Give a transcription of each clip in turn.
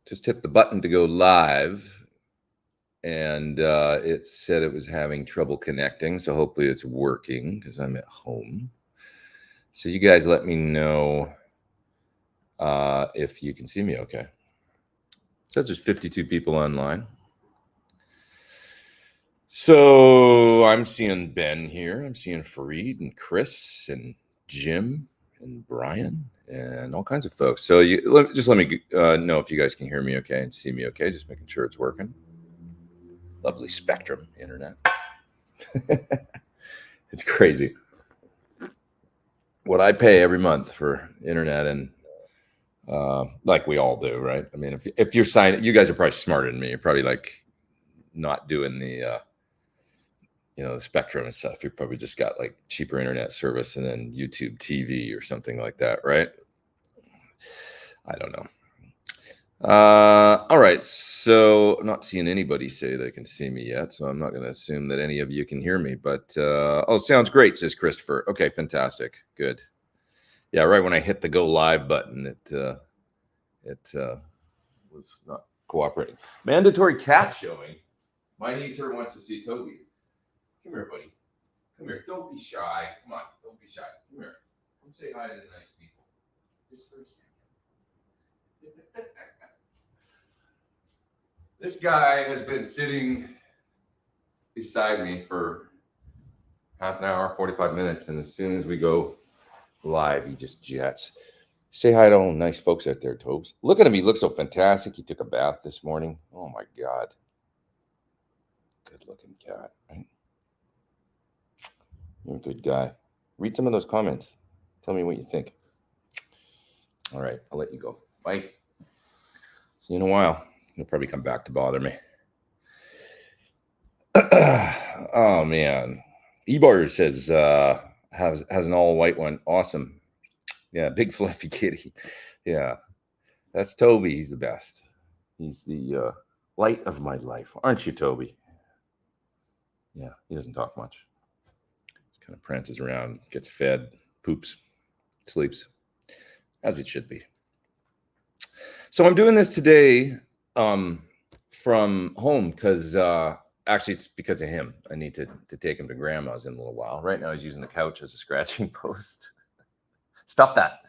Just hit the button to go live, and it said it was having trouble connecting. So hopefully it's working because I'm at home. So you guys let me know if you can see me okay. It says there's 52 people online. So I'm seeing Ben here. I'm seeing Fareed and Chris and Jim and Brian and all kinds of folks. So just let me know if you guys can hear me okay and see me okay. Just making sure it's working. Lovely Spectrum internet. It's crazy what I pay every month for internet, and like we all do, right? I mean, if you're signing, you guys are probably smarter than me. You're probably like not doing the the Spectrum and stuff. You probably just got like cheaper internet service and then YouTube TV or something like that, right? I don't know. All right. So I'm not seeing anybody say they can see me yet, so I'm not going to assume that any of you can hear me. But sounds great, says Christopher. Okay, fantastic, good. Yeah, right when I hit the go live button, it was not cooperating. Mandatory cat showing. My niece here wants to see Toby. Come here, buddy. Come here. Don't be shy. Come on. Don't be shy. Come here. Come say hi to the nice people. Just for a second. This guy has been sitting beside me for half an hour, 45 minutes, and as soon as we go live, he just jets. Say hi to all the nice folks out there, Tobes. Look at him. He looks so fantastic. He took a bath this morning. Oh, my God. Good-looking cat, right? You're a good guy. Read some of those comments. Tell me what you think. All right, I'll let you go. Bye. See you in a while. You'll probably come back to bother me. Oh, man. Ebar says, has an all-white one. Awesome. Yeah, big fluffy kitty. Yeah, that's Toby. He's the best. He's the light of my life. Aren't you, Toby? Yeah, he doesn't talk much. Kind of prances around, gets fed, poops, sleeps, as it should be. So I'm doing this today from home because actually it's because of him. I need to take him to grandma's in a little while. Right now he's using the couch as a scratching post. Stop that.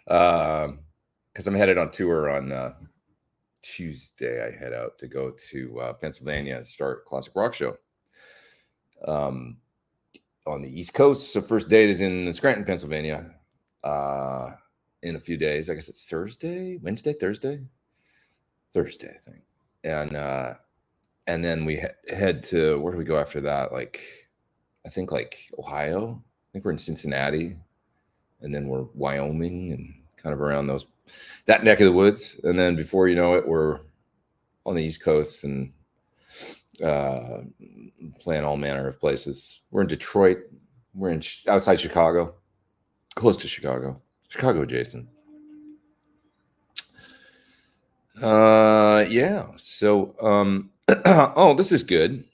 Because I'm headed on tour on Tuesday. I head out to go to Pennsylvania and start Classic Rock Show. On the East Coast. So first date is in Scranton, Pennsylvania, in a few days. I guess it's Thursday, Thursday, I think. And then we head to, where do we go after that? I think Ohio. I think we're in Cincinnati, and then we're Wyoming and kind of around that neck of the woods. And then before you know it, we're on the East Coast and playing all manner of places. We're in Detroit. We're outside Chicago, close to Chicago adjacent. Yeah. So, oh, this is good.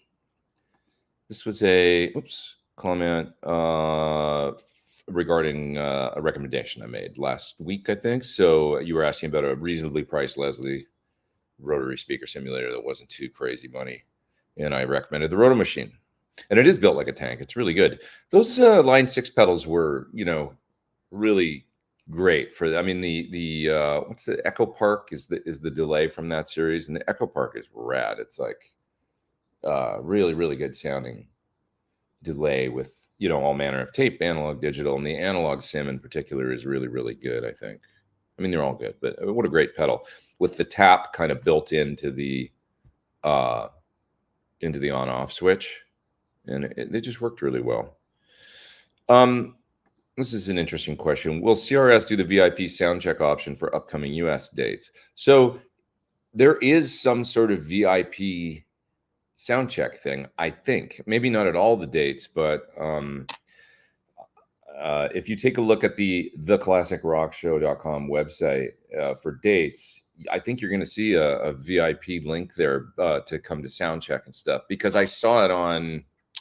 This was a comment regarding a recommendation I made last week, I think. So you were asking about a reasonably priced Leslie rotary speaker simulator that wasn't too crazy money. And I recommended the Roto Machine. And it is built like a tank. It's really good. Those Line 6 pedals were, really great for, I mean, the what's the Echo Park is the delay from that series. And the Echo Park is rad. It's like really, really good sounding delay with, all manner of tape, analog, digital. And the analog sim in particular is really, really good, I think. I mean, they're all good, but what a great pedal with the tap kind of built into the on-off switch, and it just worked really well. This is an interesting question. Will CRS do the VIP sound check option for upcoming US dates? So there is some sort of VIP sound check thing, I think. Maybe not at all the dates, but if you take a look at the theclassicrockshow.com website for dates, I think you're going to see a VIP link there to come to sound check and stuff, because I saw it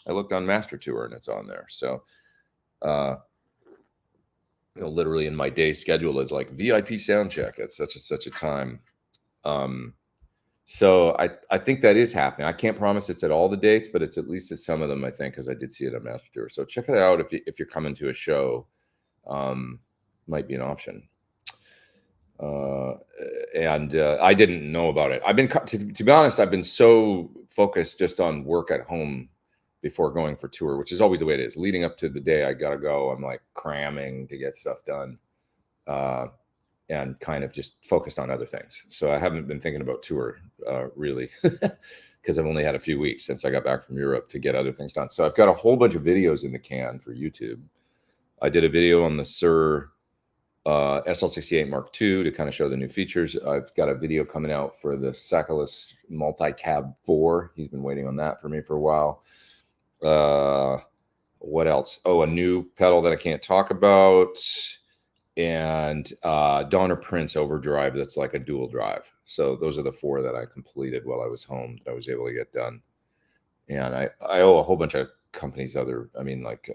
I looked on Master Tour and it's on there. So literally in my day schedule is like VIP sound check at such a time. So I think that is happening. I can't promise it's at all the dates, but it's at least at some of them, I think, because I did see it at Master Tour. So check it out if you're coming to a show. Might be an option. And I didn't know about it. I've been, to be honest, I've been so focused just on work at home before going for tour, which is always the way it is. Leading up to the day I gotta go, I'm like cramming to get stuff done, and kind of just focused on other things. So I haven't been thinking about tour really, because I've only had a few weeks since I got back from Europe to get other things done. So I've got a whole bunch of videos in the can for YouTube. I did a video on the Sir SL68 Mark II to kind of show the new features. I've got a video coming out for the Sacalus Multi-Cab 4. He's been waiting on that for me for a while. What else? Oh, a new pedal that I can't talk about, and Donner Prince Overdrive that's like a dual drive. So those are the 4 that I completed while I was home that I was able to get done. And I owe a whole bunch of companies like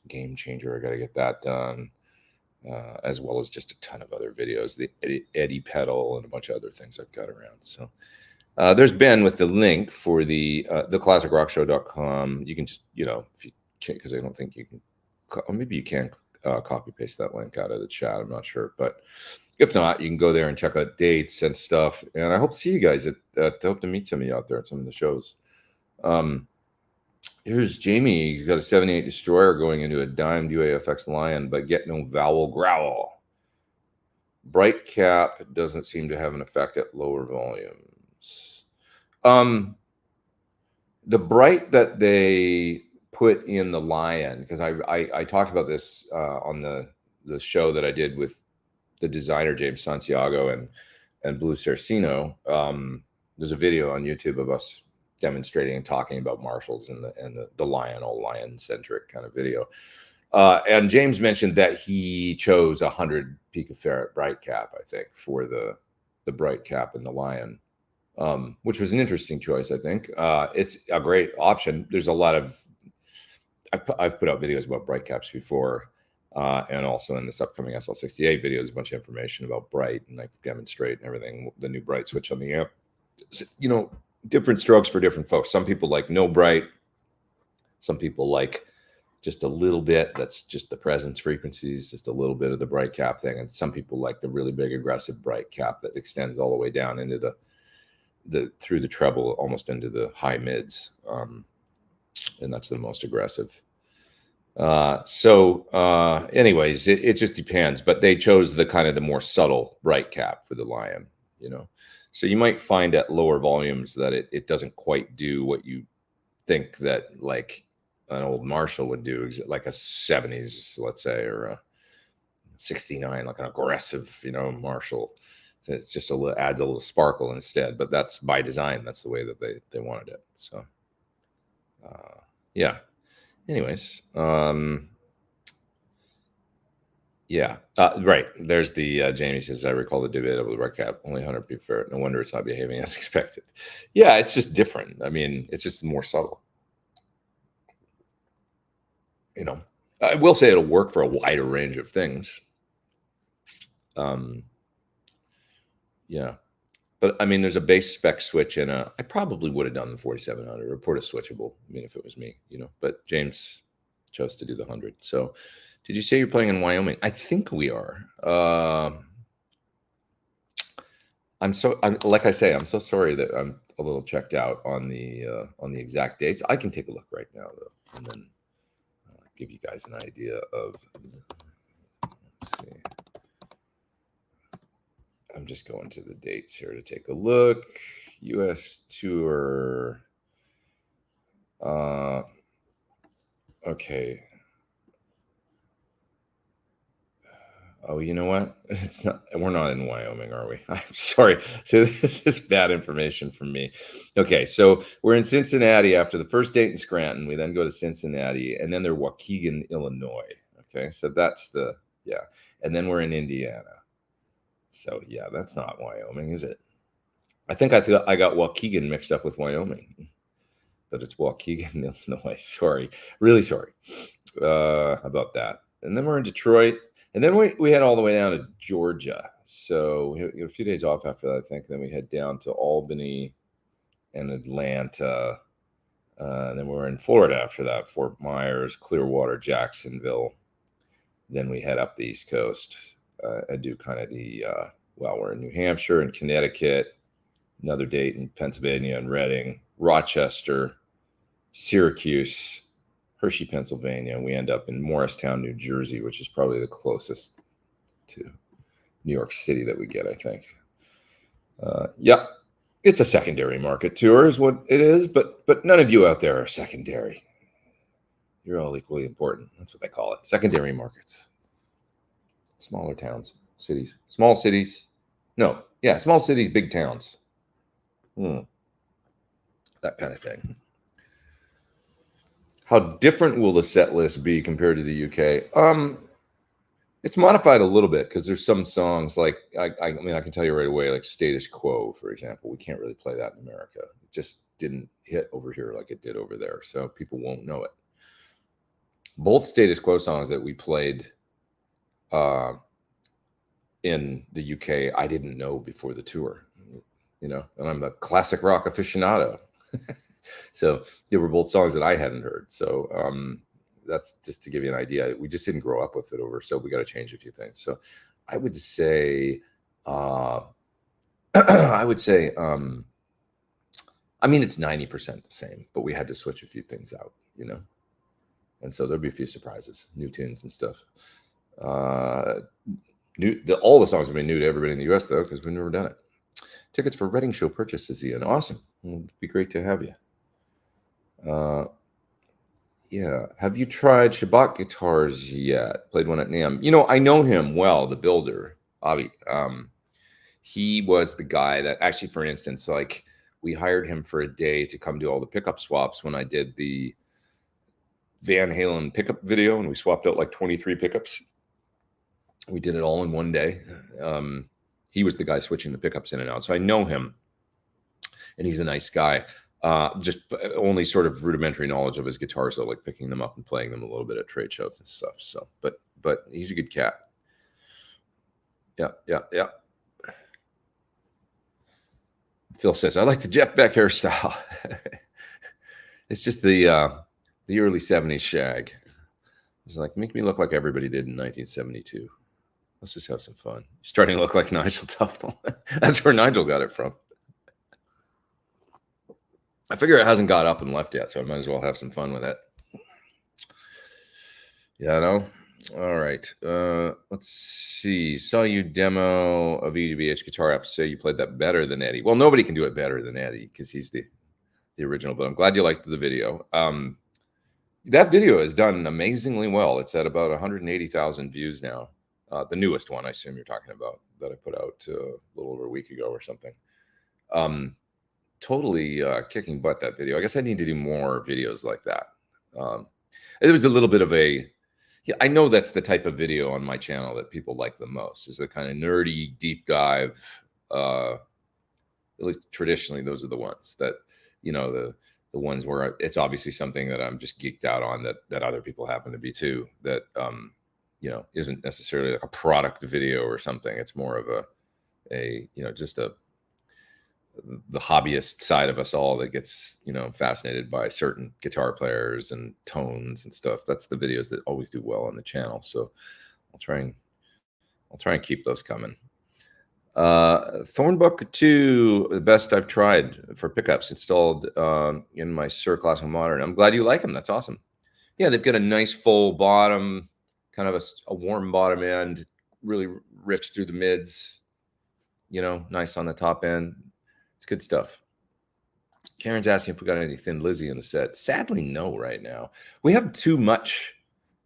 Game Changer. I got to get that done, as well as just a ton of other videos, the Eddie pedal and a bunch of other things I've got around. So there's Ben with the link for the classicrockshow.com. You can just, if you can't, because I don't think you can, or maybe you can copy paste that link out of the chat. I'm not sure, but if not, you can go there and check out dates and stuff. And I hope to see you guys hope to meet some of you out there at some of the shows. Here's Jamie. He's got a 78 Destroyer going into a dimed UAFX Lion, but get no vowel growl. Bright cap doesn't seem to have an effect at lower volumes. The bright that they put in the Lion, because I talked about this on the show that I did with the designer James Santiago and Blue Cercino. There's a video on YouTube of us demonstrating and talking about Marshalls and the Lion, all Lion centric kind of video. And James mentioned that he chose 100 picofarad bright cap, I think, for the bright cap in the Lion, which was an interesting choice. I think it's a great option. There's a lot of, I've put out videos about bright caps before, and also in this upcoming SL68 video, there's a bunch of information about bright, and I demonstrate and everything, the new bright switch on the amp. Different strokes for different folks. Some people like no bright. Some people like just a little bit. That's just the presence frequencies, just a little bit of the bright cap thing. And some people like the really big aggressive bright cap that extends all the way down into through the treble, almost into the high mids. And that's the most aggressive. Anyways, it just depends. But they chose the kind of the more subtle bright cap for the Lion, So you might find at lower volumes that it doesn't quite do what you think that like an old Marshall would do, like a 70s, let's say, or a 69, like an aggressive, Marshall. So it's just adds a little sparkle instead, but that's by design. That's the way that they wanted it. So, yeah. Anyways, yeah, right. There's the Jamie says, I recall the debate about the red cap, only 100 picofarad. No wonder it's not behaving as expected. Yeah, it's just different. I mean, it's just more subtle. I will say it'll work for a wider range of things. Yeah, but I mean, there's a base spec switch and I probably would have done the 4700 or put a switchable. I mean, if it was me, but James chose to do the 100. So. Did you say you're playing in Wyoming? I think we are. Like I say, I'm so sorry that I'm a little checked out on the exact dates. I can take a look right now though, and then give you guys an idea of. Let's see. I'm just going to the dates here to take a look. U.S. tour. Okay. Oh, you know what? It's not. We're not in Wyoming, are we? I'm sorry. So this is bad information from me. Okay, so we're in Cincinnati after the first date in Scranton. We then go to Cincinnati, and then they're Waukegan, Illinois. Okay, so that's and then we're in Indiana. So yeah, that's not Wyoming, is it? I think I got Waukegan mixed up with Wyoming, but it's Waukegan, Illinois. Sorry, really sorry about that. And then we're in Detroit. And then we head all the way down to Georgia. So we had a few days off after that, I think. Then we head down to Albany and Atlanta. And then we're in Florida after that, Fort Myers, Clearwater, Jacksonville. Then we head up the East Coast and do kind of we're in New Hampshire and Connecticut, another date in Pennsylvania and Reading, Rochester, Syracuse, Hershey, Pennsylvania, and we end up in Morristown, New Jersey, which is probably the closest to New York City that we get, I think. Yeah, it's a secondary market tour is what it is, but none of you out there are secondary. You're all equally important. That's what they call it. Secondary markets. Smaller towns, cities, small cities. No, yeah, small cities, big towns. That kind of thing. How different will the set list be compared to the UK? It's modified a little bit because there's some songs like I mean I can tell you right away, like Status Quo, for example. We can't really play that in America. It just didn't hit over here like it did over there, so people won't know it. Both Status Quo songs that we played in the UK, I didn't know before the tour, and I'm a classic rock aficionado. So they were both songs that I hadn't heard. So that's just to give you an idea. We just didn't grow up with it over, so we got to change a few things. So I would say, I mean, it's 90% the same, but we had to switch a few things out, and so there'll be a few surprises, new tunes and stuff. All the songs have been new to everybody in the US though, because we've never done it. Tickets for Reading show purchases, Ian. Awesome. It'd be great to have you. Yeah. Have you tried Shabbat guitars yet? Played one at NAMM. I know him well, the builder, Avi. He was the guy that actually, for instance, like we hired him for a day to come do all the pickup swaps when I did the Van Halen pickup video, and we swapped out like 23 pickups. We did it all in one day. He was the guy switching the pickups in and out. So I know him, and he's a nice guy. Just only sort of rudimentary knowledge of his guitars, though, like picking them up and playing them a little bit at trade shows and stuff. So, but he's a good cat. Yeah. Phil says, I like the Jeff Beck hairstyle. It's just the early 70s shag. It's like, make me look like everybody did in 1972. Let's just have some fun. Starting to look like Nigel Tufnell. That's where Nigel got it from. I figure it hasn't got up and left yet, so I might as well have some fun with it. Yeah, all right. Let's see. Saw you demo of EVH Guitar F. Say you played that better than Eddie. Well, nobody can do it better than Eddie because he's the original, but I'm glad you liked the video. That video is done amazingly well. It's at about 180,000 views now. The newest one, I assume you're talking about, that I put out a little over a week ago or something. Totally kicking butt, that video. I guess I need to do more videos like that. It was a little bit of I know that's the type of video on my channel that people like the most, is a kind of nerdy deep dive. At least traditionally, those are the ones that, the ones where it's obviously something that I'm just geeked out on that other people happen to be too, that, isn't necessarily like a product video or something. It's more of just the hobbyist side of us all that gets, fascinated by certain guitar players and tones and stuff. That's the videos that always do well on the channel. So I'll try and keep those coming. Thornbook 2, the best I've tried for pickups, installed in my Sir Classical Modern. I'm glad you like them. That's awesome. Yeah, they've got a nice full bottom, kind of a warm bottom end, really rich through the mids, nice on the top end. It's good stuff. Karen's asking if we got any Thin Lizzy in the set. Sadly, no, right now. We have too much,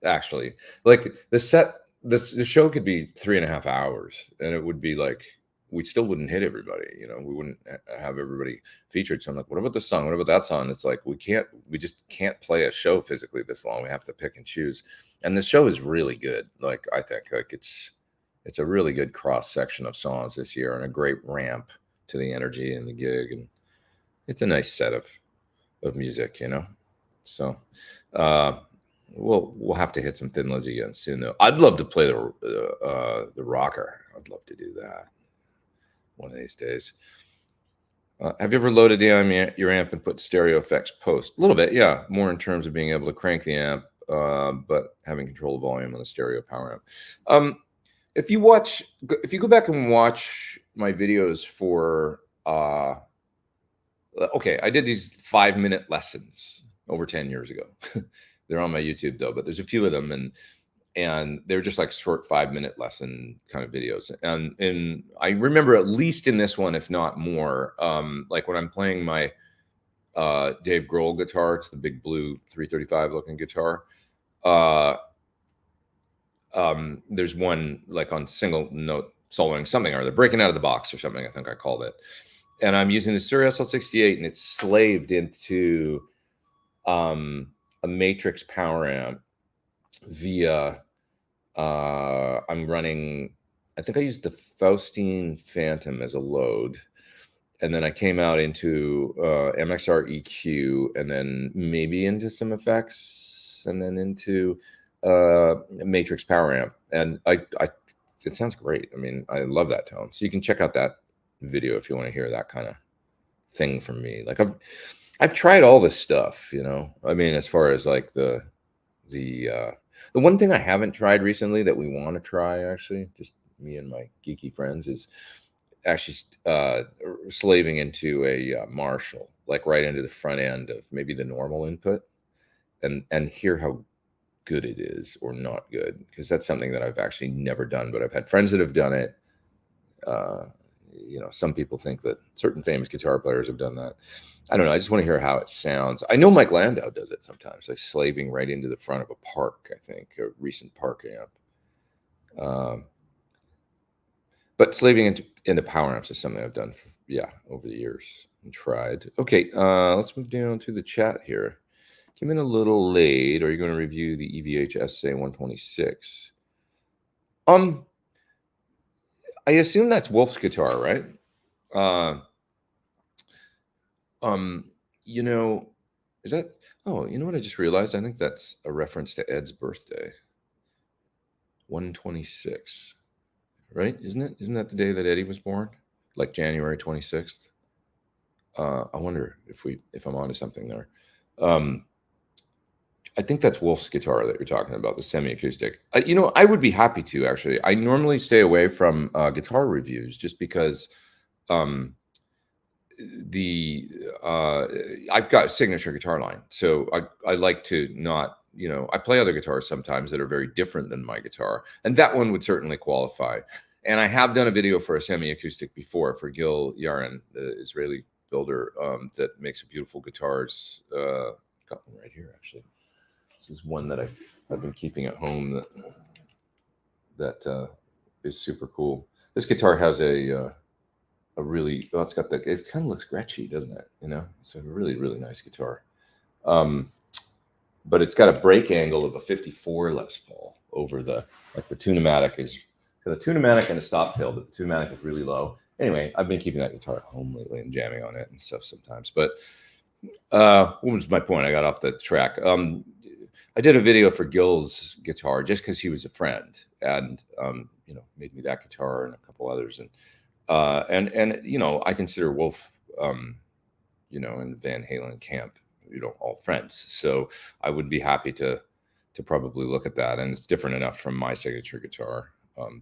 actually. Like the set, the show could be 3.5 hours, and it would be like, we still wouldn't hit everybody. We wouldn't have everybody featured. So I'm like, what about this song? What about that song? It's like, we just can't play a show physically this long. We have to pick and choose. And the show is really good. Like, I think like it's a really good cross section of songs this year, and a great ramp to the energy and the gig, and it's a nice set of music, So we'll have to hit some Thin Lizzy again soon, though. I'd love to play the rocker. I'd love to do that one of these days. Have you ever loaded down your amp and put stereo effects post? A little bit, yeah. More in terms of being able to crank the amp, but having control of volume on the stereo power amp. If you go back and watch my videos for, okay, I did these 5-minute lessons over 10 years ago. They're on my YouTube though, but there's a few of them, and they're just like short 5-minute lesson kind of videos. And I remember, at least in this one, if not more, like when I'm playing my Dave Grohl guitar, it's the big blue 335 looking guitar. There's one like on single note soloing something, or they're breaking out of the box or something, I think I called it. And I'm using the Shure SL68, and it's slaved into a Matrix power amp via I'm running, I think I used the Faustine Phantom as a load, and then I came out into MXR EQ, and then maybe into some effects, and then into Matrix power amp. And it sounds great. I mean, I love that tone. So you can check out that video if you want to hear that kind of thing from me. Like I've tried all this stuff, you know. I mean, as far as like the one thing I haven't tried recently that we want to try, actually, just me and my geeky friends, is actually slaving into a Marshall, like right into the front end of maybe the normal input, and hear how good it is or not good, because that's something that I've actually never done, but I've had friends that have done it. You know, some people think that certain famous guitar players have done that. I don't know. I just want to hear how it sounds. I know Mike Landau does it sometimes, like slaving right into the front of a Park, I think, a recent Park amp. But slaving into power amps is something I've done, over the years and tried. Okay, let's move down to the chat here. Came in a little late. Are you going to review the EVH SA126? I assume that's Wolf's guitar, right? You know, is that? Oh, you know what I just realized? I think that's a reference to Ed's birthday. 126, right? Isn't it? Isn't that the day that Eddie was born? Like January 26th. I wonder if I'm onto something there. I think that's Wolf's guitar that you're talking about, the semi-acoustic. You know, I would be happy to, actually. I normally stay away from guitar reviews just because I've got a signature guitar line. So I like to not, you know, I play other guitars sometimes that are very different than my guitar, and that one would certainly qualify. And I have done a video for a semi-acoustic before for Gil Yaron, the Israeli builder that makes beautiful guitars. Got one right here, actually. This is one that I've been keeping at home that is super cool. This guitar has a really, well, it kind of looks Gretschy, doesn't it? You know, it's a really, really nice guitar. But it's got a break angle of a 54 Les Paul over the Tune-o-matic is, got a Tune-o-matic and a stop fill, but the Tune-o-matic is really low. Anyway, I've been keeping that guitar at home lately and jamming on it and stuff sometimes. But what was my point? I got off the track. I did a video for Gil's guitar just because he was a friend, and you know, made me that guitar and a couple others, and you know, I consider Wolf, you know, in the Van Halen camp, you know, all friends. So I would be happy to probably look at that, and it's different enough from my signature guitar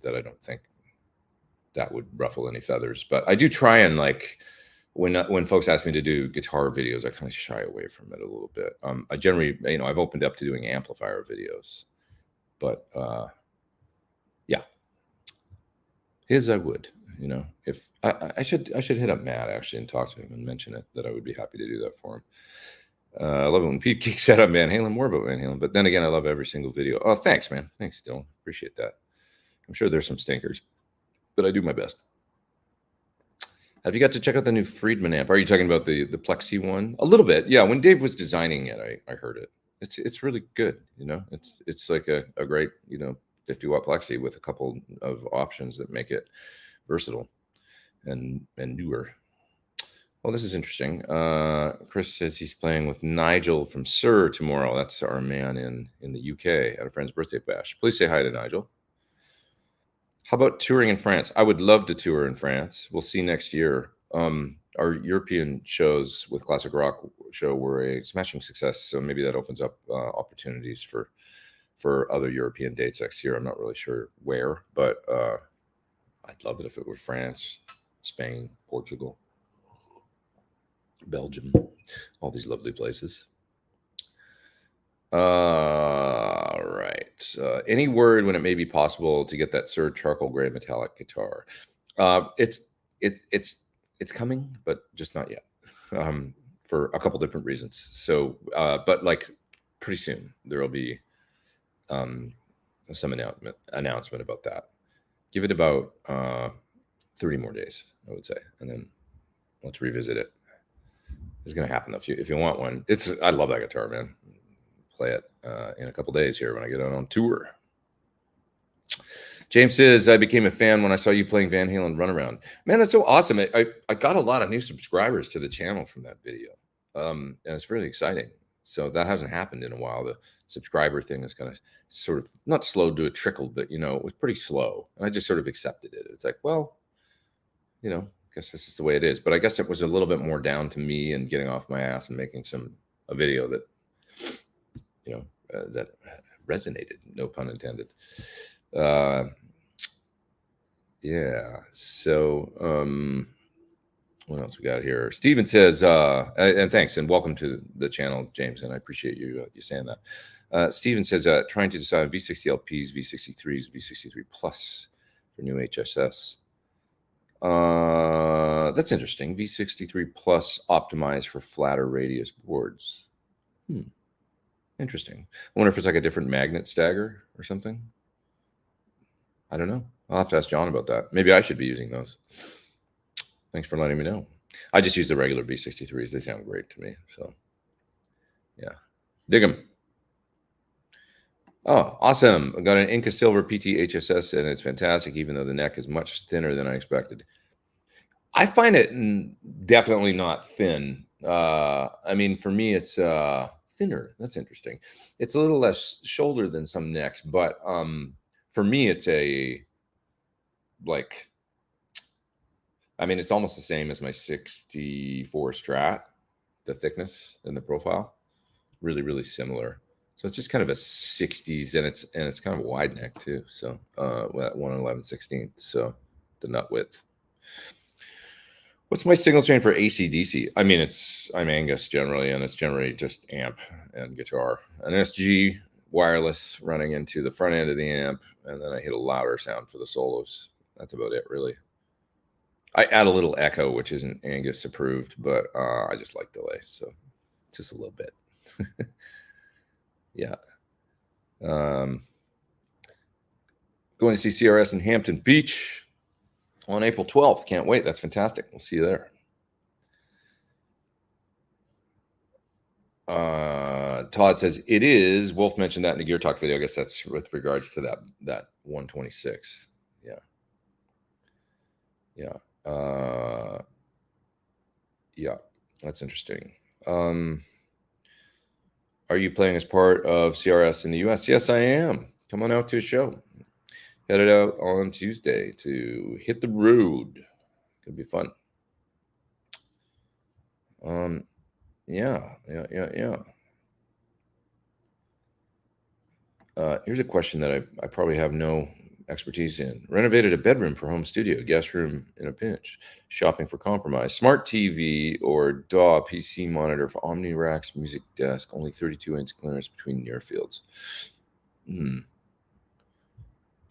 that I don't think that would ruffle any feathers. But I do try and, like, when folks ask me to do guitar videos, I kind of shy away from it a little bit. I generally, you know, I've opened up to doing amplifier videos, but yeah, I would, you know, if I should hit up Matt actually and talk to him and mention it, that I would be happy to do that for him. I love it when Pete geeks out on Van Halen, more about Van Halen, but then again, I love every single video. Oh, thanks, man. Thanks, Dylan. Appreciate that. I'm sure there's some stinkers, but I do my best. Have you got to check out the new Friedman amp? Are you talking about the Plexi one? A little bit, yeah. When Dave was designing it, I heard it. It's really good. You know, it's like a great, you know, 50-watt Plexi with a couple of options that make it versatile and newer. Well, this is interesting. Chris says he's playing with Nigel from Sir tomorrow. That's our man in the UK at a friend's birthday bash. Please say hi to Nigel. How about touring in France? I would love to tour in France. We'll see next year. Our European shows with Classic Rock Show were a smashing success, so maybe that opens up opportunities for other European dates next year. I'm not really sure where, but I'd love it if it were France, Spain, Portugal, Belgium, all these lovely places. Right. Any word when it may be possible to get that Sir charcoal gray metallic guitar? It's coming, but just not yet. For a couple different reasons. So, but like pretty soon there will be some announcement about that. Give it about 30 more days, I would say, and then let's revisit it. It's going to happen if you want one. I love that guitar, man. Play it in a couple days here when I get out on tour. James says, I became a fan when I saw you playing Van Halen Runaround. Man, that's so awesome. I got a lot of new subscribers to the channel from that video. And it's really exciting. So that hasn't happened in a while. The subscriber thing is kind of sort of not slowed to a trickle, but, it was pretty slow. And I just sort of accepted it. It's like, well, I guess this is the way it is. But I guess it was a little bit more down to me and getting off my ass and making a video that, that resonated, no pun intended. Yeah. So, what else we got here? Steven says, and thanks and welcome to the channel, James, and I appreciate you saying that. Steven says, trying to decide V60 LPs, V63s, V63 Plus for new HSS. That's interesting. V63 Plus optimized for flatter radius boards. Interesting. I wonder if it's like a different magnet stagger or something. I don't know. I'll have to ask John about that. Maybe I should be using those. Thanks for letting me know. I just use the regular V63s. They sound great to me. So, yeah. Dig them. Oh, awesome. I got an Inca Silver PT HSS, and it's fantastic, even though the neck is much thinner than I expected. I find it definitely not thin. I mean, for me, it's thinner. That's interesting. It's a little less shoulder than some necks, but for me, it's it's almost the same as my 64 Strat, the thickness and the profile, really, really similar. So it's just kind of a 60s, and it's kind of a wide neck too. So at 1/11/16, so the nut width. What's my signal chain for AC/DC? I mean, I'm Angus generally, and it's generally just amp and guitar. An SG wireless running into the front end of the amp, and then I hit a louder sound for the solos. That's about it, really. I add a little echo, which isn't Angus approved, but I just like delay, so just a little bit. Yeah. Going to see CRS in Hampton Beach on April 12th. Can't wait. That's fantastic. We'll see you there. Todd says it is. Wolf mentioned that in the Gear Talk video. I guess that's with regards to that 126. Yeah. Yeah. Yeah, that's interesting. Are you playing as part of CRS in the US? Yes, I am. Come on out to a show. Headed out on Tuesday to hit the road. Gonna be fun. Yeah. Here's a question that I probably have no expertise in. Renovated a bedroom for home studio, guest room in a pinch, shopping for compromise, smart TV or DAW PC monitor for OmniRack's music desk, only 32-inch clearance between near fields.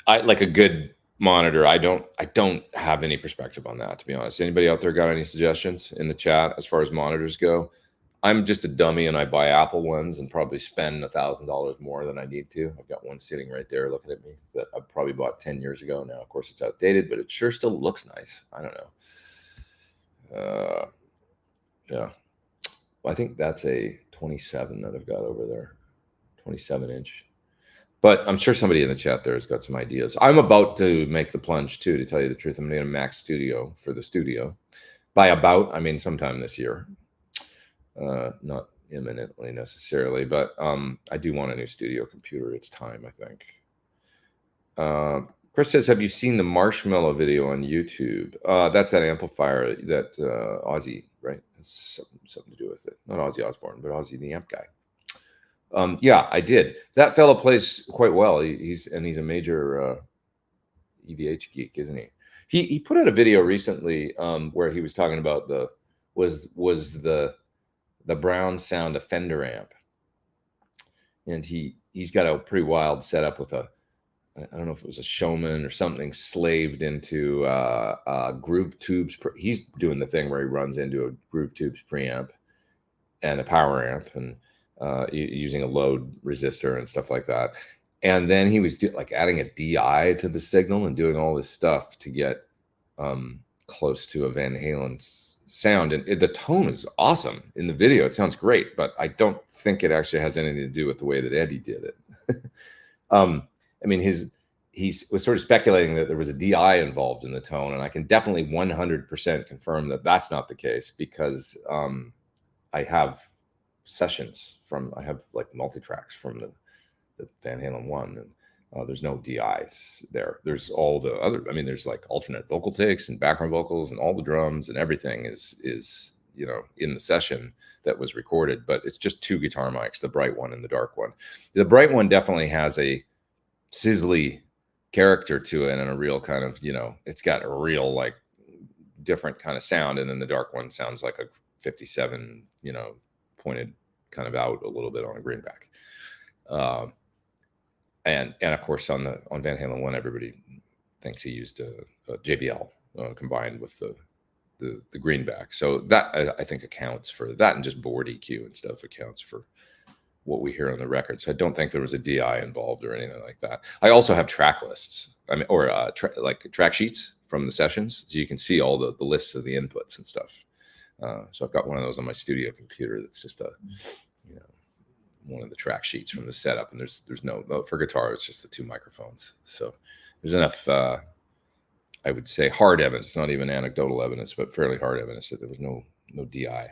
I like a good monitor. I don't have any perspective on that, to be honest. Anybody out there got any suggestions in the chat as far as monitors go? I'm just a dummy, and I buy Apple ones and probably spend $1,000 more than I need to. I've got one sitting right there looking at me that I probably bought 10 years ago. Now, of course, it's outdated, but it sure still looks nice. I don't know. Yeah. Well, I think that's a 27 that I've got over there, 27-inch. But I'm sure somebody in the chat there has got some ideas. I'm about to make the plunge, too, to tell you the truth. I'm going to Mac Studio for the studio. By about, I mean sometime this year. Not imminently necessarily, but I do want a new studio computer. It's time, I think. Chris says, have you seen the Marshmallow video on YouTube? That's that amplifier that Ozzy, right? Something to do with it. Not Ozzy Osbourne, but Ozzy the amp guy. Yeah, I did. That fellow plays quite well. He's a major EVH geek, isn't he? He put out a video recently where he was talking about the Brown Sound a Fender amp, and he's got a pretty wild setup with a, I don't know if it was a Showman or something slaved into Groove Tubes. He's doing the thing where he runs into a Groove Tubes preamp and a power amp and using a load resistor and stuff like that. And then he was like adding a DI to the signal and doing all this stuff to get close to a Van Halen sound. And the tone is awesome in the video. It sounds great, but I don't think it actually has anything to do with the way that Eddie did it. I mean, he was sort of speculating that there was a DI involved in the tone, and I can definitely 100% confirm that that's not the case, because I have sessions I have like multi-tracks from the Van Halen one, and there's no DIs there. There's all the other, I mean, there's like alternate vocal takes and background vocals, and all the drums and everything is in the session that was recorded, but it's just two guitar mics, the bright one and the dark one. The bright one definitely has a sizzly character to it and a real kind of, it's got a real like different kind of sound. And then the dark one sounds like a 57, pointed kind of out a little bit on a greenback. And of course on Van Halen one, everybody thinks he used a JBL combined with the greenback. So that I think accounts for that, and just board EQ and stuff accounts for what we hear on the record. So I don't think there was a DI involved or anything like that. I also have track lists, or track sheets from the sessions, so you can see all the lists of the inputs and stuff. So I've got one of those on my studio computer. That's just one of the track sheets from the setup, and there's no, for guitar, it's just the two microphones. So there's enough, I would say, hard evidence, not even anecdotal evidence, but fairly hard evidence that there was no DI.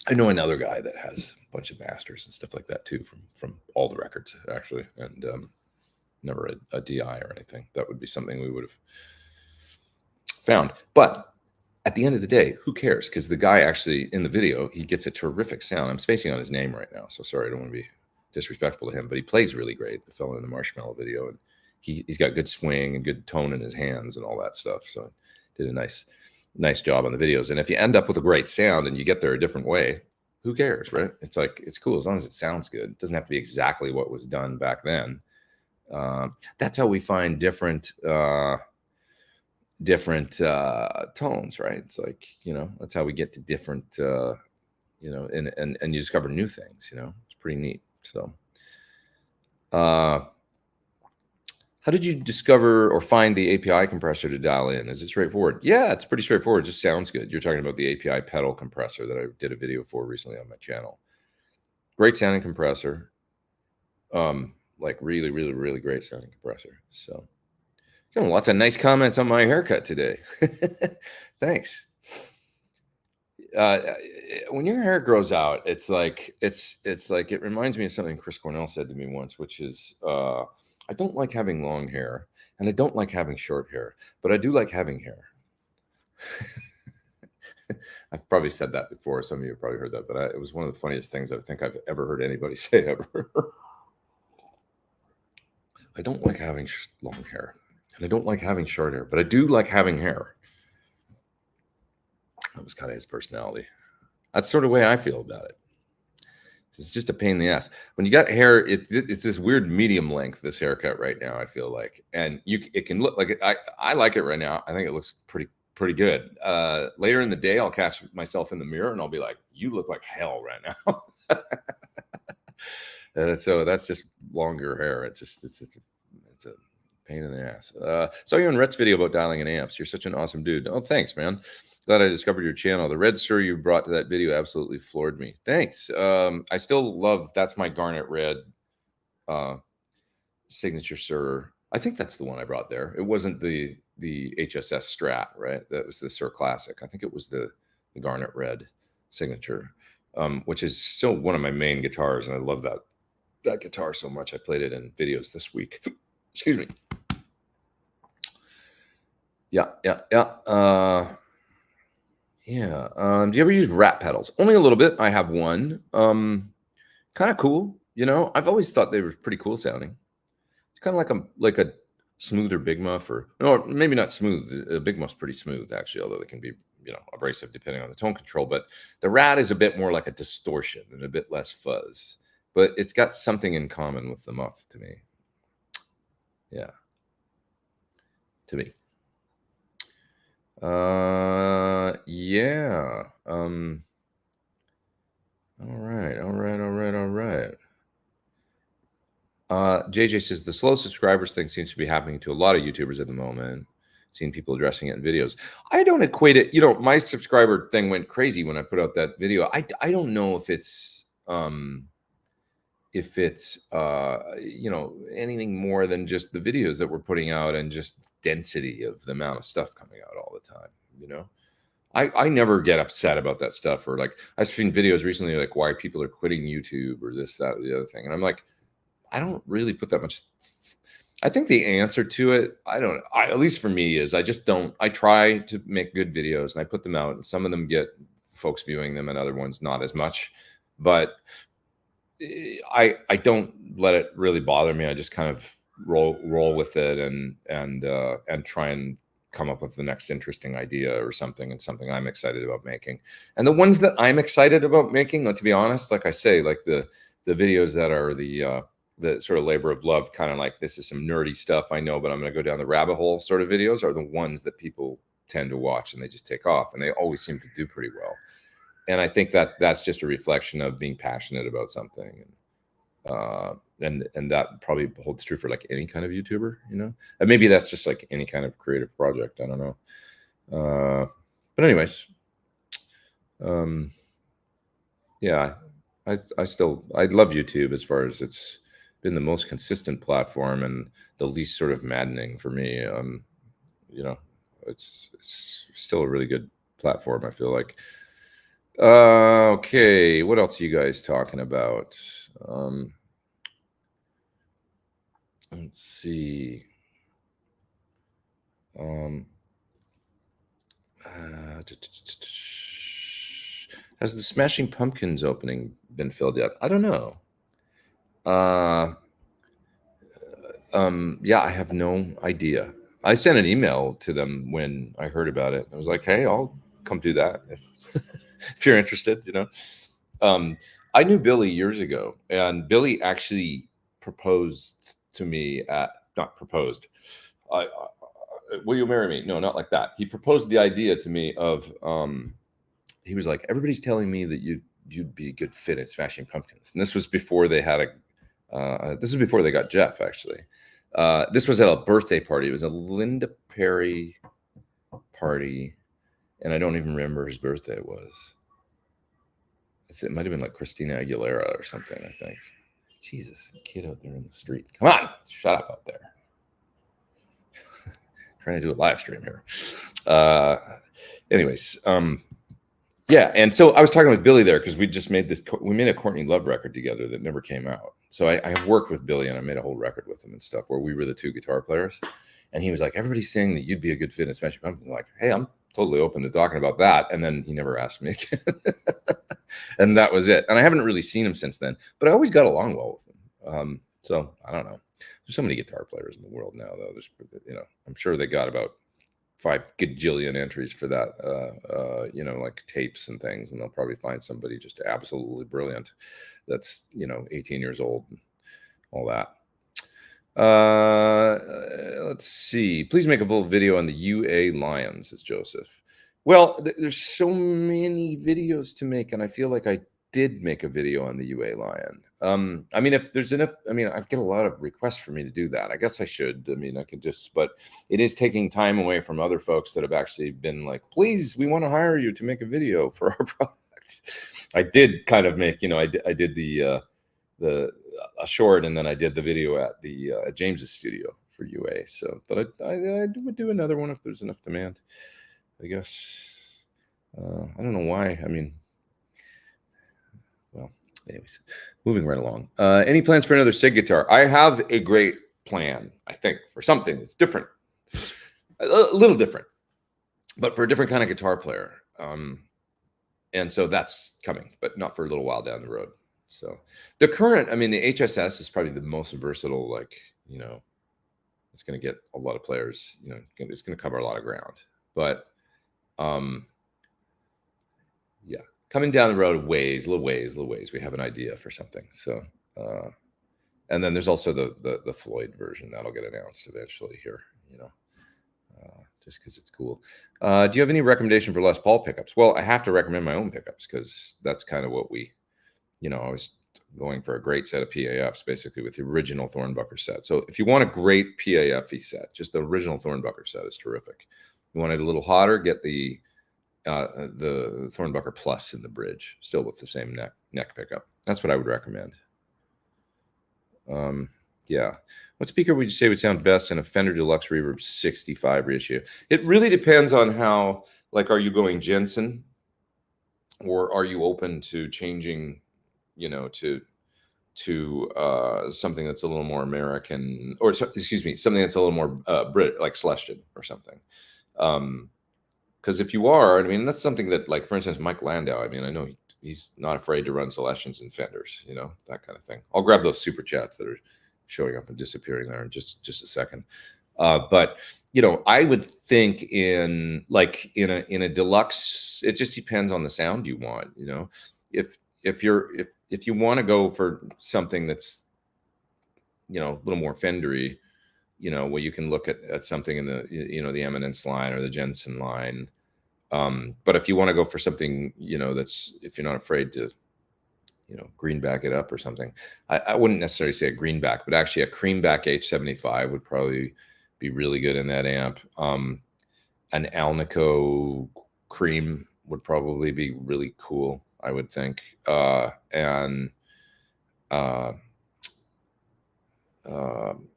I know another guy that has a bunch of masters and stuff like that too, from all the records actually, and never a DI or anything. That would be something we would have found. But at the end of the day, who cares? Because the guy actually in the video, he gets a terrific sound. I'm spacing on his name right now, so sorry, I don't want to be disrespectful to him, but he plays really great. The fellow in the Marshmallow video, and he's got good swing and good tone in his hands and all that stuff. So did a nice job on the videos. And if you end up with a great sound and you get there a different way, who cares, right? It's like, it's cool as long as it sounds good. It doesn't have to be exactly what was done back then. That's how we find different tones, right? It's like, that's how we get to different, and you discover new things, it's pretty neat. So, how did you discover or find the API compressor to dial in? Is it straightforward? Yeah, it's pretty straightforward. It just sounds good. You're talking about the API pedal compressor that I did a video for recently on my channel. Great sounding compressor. Like really, really, really great sounding compressor. So, lots of nice comments on my haircut today. Thanks. When your hair grows out, it's like it reminds me of something Chris Cornell said to me once, which is, I don't like having long hair, and I don't like having short hair, but I do like having hair. I've probably said that before. Some of you have probably heard that, but it was one of the funniest things I think I've ever heard anybody say ever. I don't like having long hair, and I don't like having short hair, but I do like having hair. That was kind of his personality. That's sort of the way I feel about it. It's just a pain in the ass. When you got hair, it's this weird medium length, this haircut right now, I feel like. And it can look like it. I like it right now. I think it looks pretty good. Later in the day, I'll catch myself in the mirror and I'll be like, you look like hell right now. So that's just longer hair. It's a pain in the ass. Saw you in Rhett's video about dialing in amps. You're such an awesome dude. Oh, thanks, man. Glad I discovered your channel. The red sir you brought to that video absolutely floored me. Thanks. I still love, that's my garnet red signature sir I think that's the one I brought there. It wasn't the HSS Strat, right? That was the Sir Classic. I think it was the Garnet Red Signature, which is still one of my main guitars, and I love that guitar so much. I played it in videos this week. Excuse me. Yeah. Do you ever use rat pedals? Only a little bit. I have one. Kind of cool. I've always thought they were pretty cool sounding. It's kind of like a smoother Big Muff, or maybe not smooth. A Big Muff's pretty smooth actually, although they can be abrasive depending on the tone control. But the rat is a bit more like a distortion and a bit less fuzz. But it's got something in common with the Muff to me. Yeah. To me. Yeah. All right. JJ says the slow subscribers thing seems to be happening to a lot of YouTubers at the moment. Seeing people addressing it in videos. I don't equate it. My subscriber thing went crazy when I put out that video. I don't know if it's anything more than just the videos that we're putting out and just density of the amount of stuff coming out all the time. I never get upset about that stuff, or like I've seen videos recently like why people are quitting YouTube or this, that, or the other thing, and I'm like, I don't really put that much. I think the answer to it, at least for me, is I just don't. I try to make good videos and I put them out, and some of them get folks viewing them and other ones not as much, but I don't let it really bother me. I just kind of roll with it and try and come up with the next interesting idea or something, and something I'm excited about making. And the ones that I'm excited about making, to be honest, like I say, like the videos that are the sort of labor of love, kind of like this is some nerdy stuff, I know, but I'm going to go down the rabbit hole sort of videos, are the ones that people tend to watch and they just take off, and they always seem to do pretty well. And I think that that's just a reflection of being passionate about something. And that probably holds true for like any kind of YouTuber, and maybe that's just like any kind of creative project. I don't know. But anyways, yeah, I love YouTube as far as it's been the most consistent platform and the least sort of maddening for me. It's still a really good platform, I feel like. Okay, what else are you guys talking about? Let's see. Has the Smashing Pumpkins opening been filled yet? I don't know. Yeah, I have no idea. I sent an email to them when I heard about it. I was like, hey, I'll come do that if you're interested, I knew Billy years ago, and Billy actually proposed to me not proposed. Will you marry me? No, not like that. He proposed the idea to me of, he was like, everybody's telling me that you'd be a good fit at Smashing Pumpkins. And this was before they had this was before they got Jeff, actually. This was at a birthday party. It was a Linda Perry party, and I don't even remember whose birthday it was. It might have been like Christina Aguilera or something, I think. Jesus, kid out there in the street. Come on, shut up out there. Trying to do a live stream here. Anyways, yeah, and so I was talking with Billy there because we made a Courtney Love record together that never came out. So I have worked with Billy, and I made a whole record with him and stuff where we were the two guitar players. And he was like, everybody's saying that you'd be a good fit in Smashing Pumpkins. I'm like, hey, I'm totally open to talking about that. And then he never asked me again. And that was it. And I haven't really seen him since then, but I always got along well with him. So I don't know. There's so many guitar players in the world now, though. There's, I'm sure they got about 5 gajillion entries for that, like tapes and things. And they'll probably find somebody just absolutely brilliant that's, 18 years old and all that. Let's see. Please make a full video on the UA Lions, says Joseph. Well, there's so many videos to make, and I feel like I did make a video on the UA Lion. I mean, if there's enough, I get a lot of requests for me to do that. I guess I should. I could just, but it is taking time away from other folks that have actually been like, please, we want to hire you to make a video for our product. I did kind of make, I did a short, and then I did the video at the James's studio for UA. So, but I would do another one if there's enough demand, I guess. I don't know why. I mean, well, anyways, moving right along. Any plans for another SIG guitar? I have a great plan, I think, for something that's different, a little different, but for a different kind of guitar player. And so that's coming, but not for a little while down the road. So the current, I mean, the HSS is probably the most versatile, like, you know, it's going to get a lot of players, you know, it's going to cover a lot of ground. But yeah, coming down the road little ways, we have an idea for something. So, and then there's also the Floyd version that'll get announced eventually here, you know, just because it's cool. Do you have any recommendation for Les Paul pickups? Well, I have to recommend my own pickups because that's kind of what we, you know, I was going for a great set of PAFs basically with the original Thornbucker set. So if you want a great PAFE set, just the original Thornbucker set is terrific. You want it a little hotter, get the Thornbucker Plus in the bridge, still with the same neck pickup. That's what I would recommend. Yeah. What speaker would you say would sound best in a Fender Deluxe Reverb 65 ratio? It really depends on how, like, are you going Jensen, or are you open to changing, you know, to something that's a little more American, or excuse me, something that's a little more Brit, like Celestion or something. Because if you are, I mean, that's something that, like, for instance, Mike Landau, I mean, I know he's not afraid to run Celestions and Fenders, you know, that kind of thing. I'll grab those super chats that are showing up and disappearing there in just a second. But, you know, I would think in a deluxe, it just depends on the sound you want, you know. If you want to go for something that's, you know, a little more Fendery, you know, well, you can look at something in the, you know, the Eminence line or the Jensen line. But if you want to go for something, you know, that's, if you're not afraid to, you know, greenback it up or something, I wouldn't necessarily say a greenback, but actually a creamback H75 would probably be really good in that amp. An Alnico cream would probably be really cool, I would think. And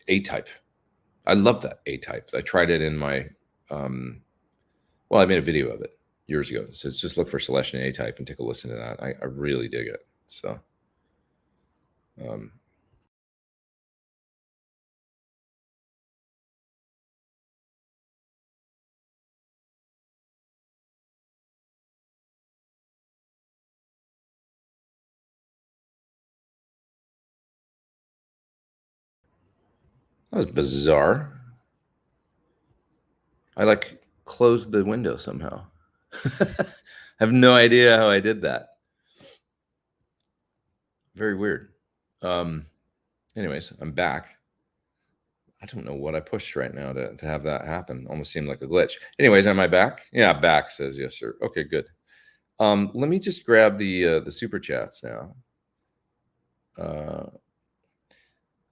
A-type. I love that A-type. I tried it in my, well, I made a video of it years ago. So just look for Celestion A-type and take a listen to that. I really dig it. So, that was bizarre. I like closed the window somehow. I have no idea how I did that. Very weird. Anyways, I'm back. I don't know what I pushed right now to have that happen. Almost seemed like a glitch. Anyways, am I back? Yeah, back, says yes, sir. Okay, good. Let me just grab the super chats now.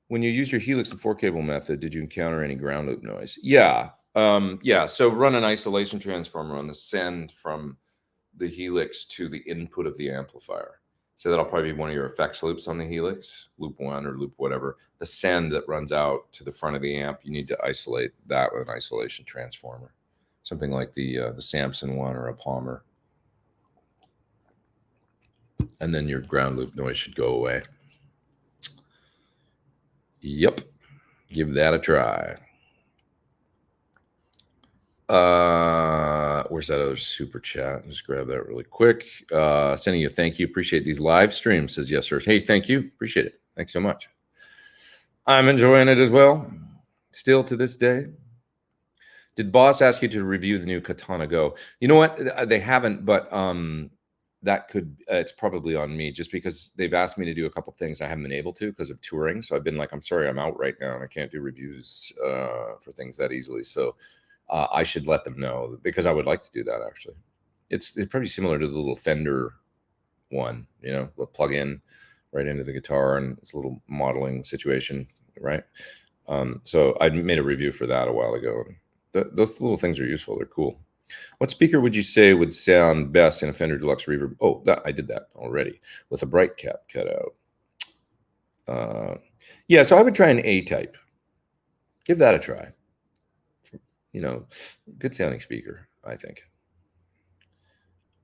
When you use your Helix and 4-cable method, did you encounter any ground loop noise? Yeah. Yeah. So run an isolation transformer on the send from the Helix to the input of the amplifier. So that'll probably be one of your effects loops on the Helix, loop 1 or loop whatever. The send that runs out to the front of the amp, you need to isolate that with an isolation transformer, something like the Samson one or a Palmer. And then your ground loop noise should go away. Yep. Give that a try. Where's that other super chat? Just grab that really quick. Sending you a thank you. Appreciate these live streams, says yes, sir. Hey, thank you. Appreciate it. Thanks so much. I'm enjoying it as well. Still to this day. Did Boss ask you to review the new Katana Go? You know what? They haven't, but that could, it's probably on me, just because they've asked me to do a couple things I haven't been able to because of touring. So I've been like, I'm sorry, I'm out right now and I can't do reviews for things that easily. So I should let them know, because I would like to do that. Actually, it's probably similar to the little Fender one, you know, we'll plug in right into the guitar and it's a little modeling situation, right? So I made a review for that a while ago. Those little things are useful. They're cool. What speaker would you say would sound best in a Fender Deluxe Reverb? Oh, I did that already with a bright cap cutout. Yeah, so I would try an A-type. Give that a try. You know, good sounding speaker, I think.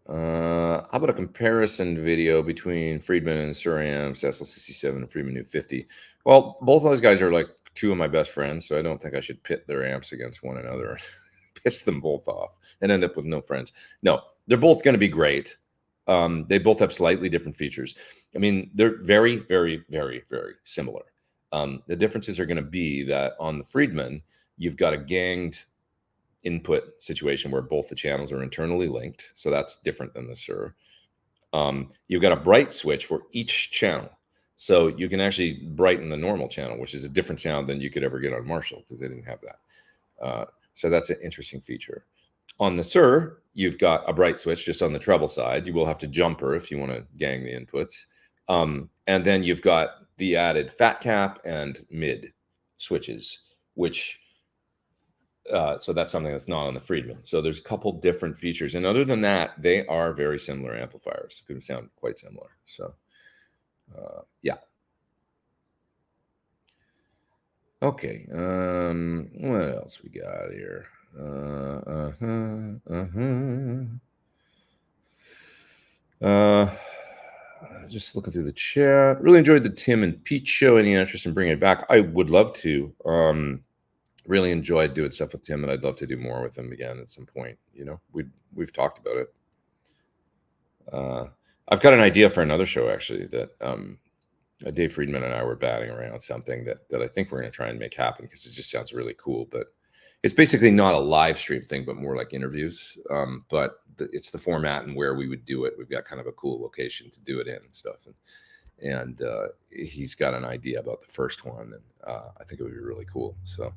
How about a comparison video between Friedman and Suram's SL67 and Friedman New 50? Well, both those guys are like two of my best friends, so I don't think I should pit their amps against one another, piss them both off, and end up with no friends. No, they're both going to be great. They both have slightly different features. I mean, they're very, very, very, very similar. The differences are going to be that on the Friedman, you've got a ganged input situation where both the channels are internally linked. So that's different than the Sur. You've got a bright switch for each channel. So you can actually brighten the normal channel, which is a different sound than you could ever get on Marshall because they didn't have that. So that's an interesting feature. On the Sur, you've got a bright switch just on the treble side. You will have to jumper if you want to gang the inputs. And then you've got the added fat cap and mid switches, which so that's something that's not on the Friedman. So there's a couple different features. And other than that, they are very similar amplifiers. Could sound quite similar. So yeah. Okay. What else we got here? Just looking through the chat. Really enjoyed the Tim and Pete show. Any interest in bringing it back? I would love to. Really enjoyed doing stuff with Tim, and I'd love to do more with him again at some point. You know, we've talked about it. I've got an idea for another show actually that Dave Friedman and I were batting around something that I think we're going to try and make happen because it just sounds really cool. But it's basically not a live stream thing, but more like interviews. But it's the format and where we would do it. We've got kind of a cool location to do it in and stuff. And he's got an idea about the first one, and I think it would be really cool. So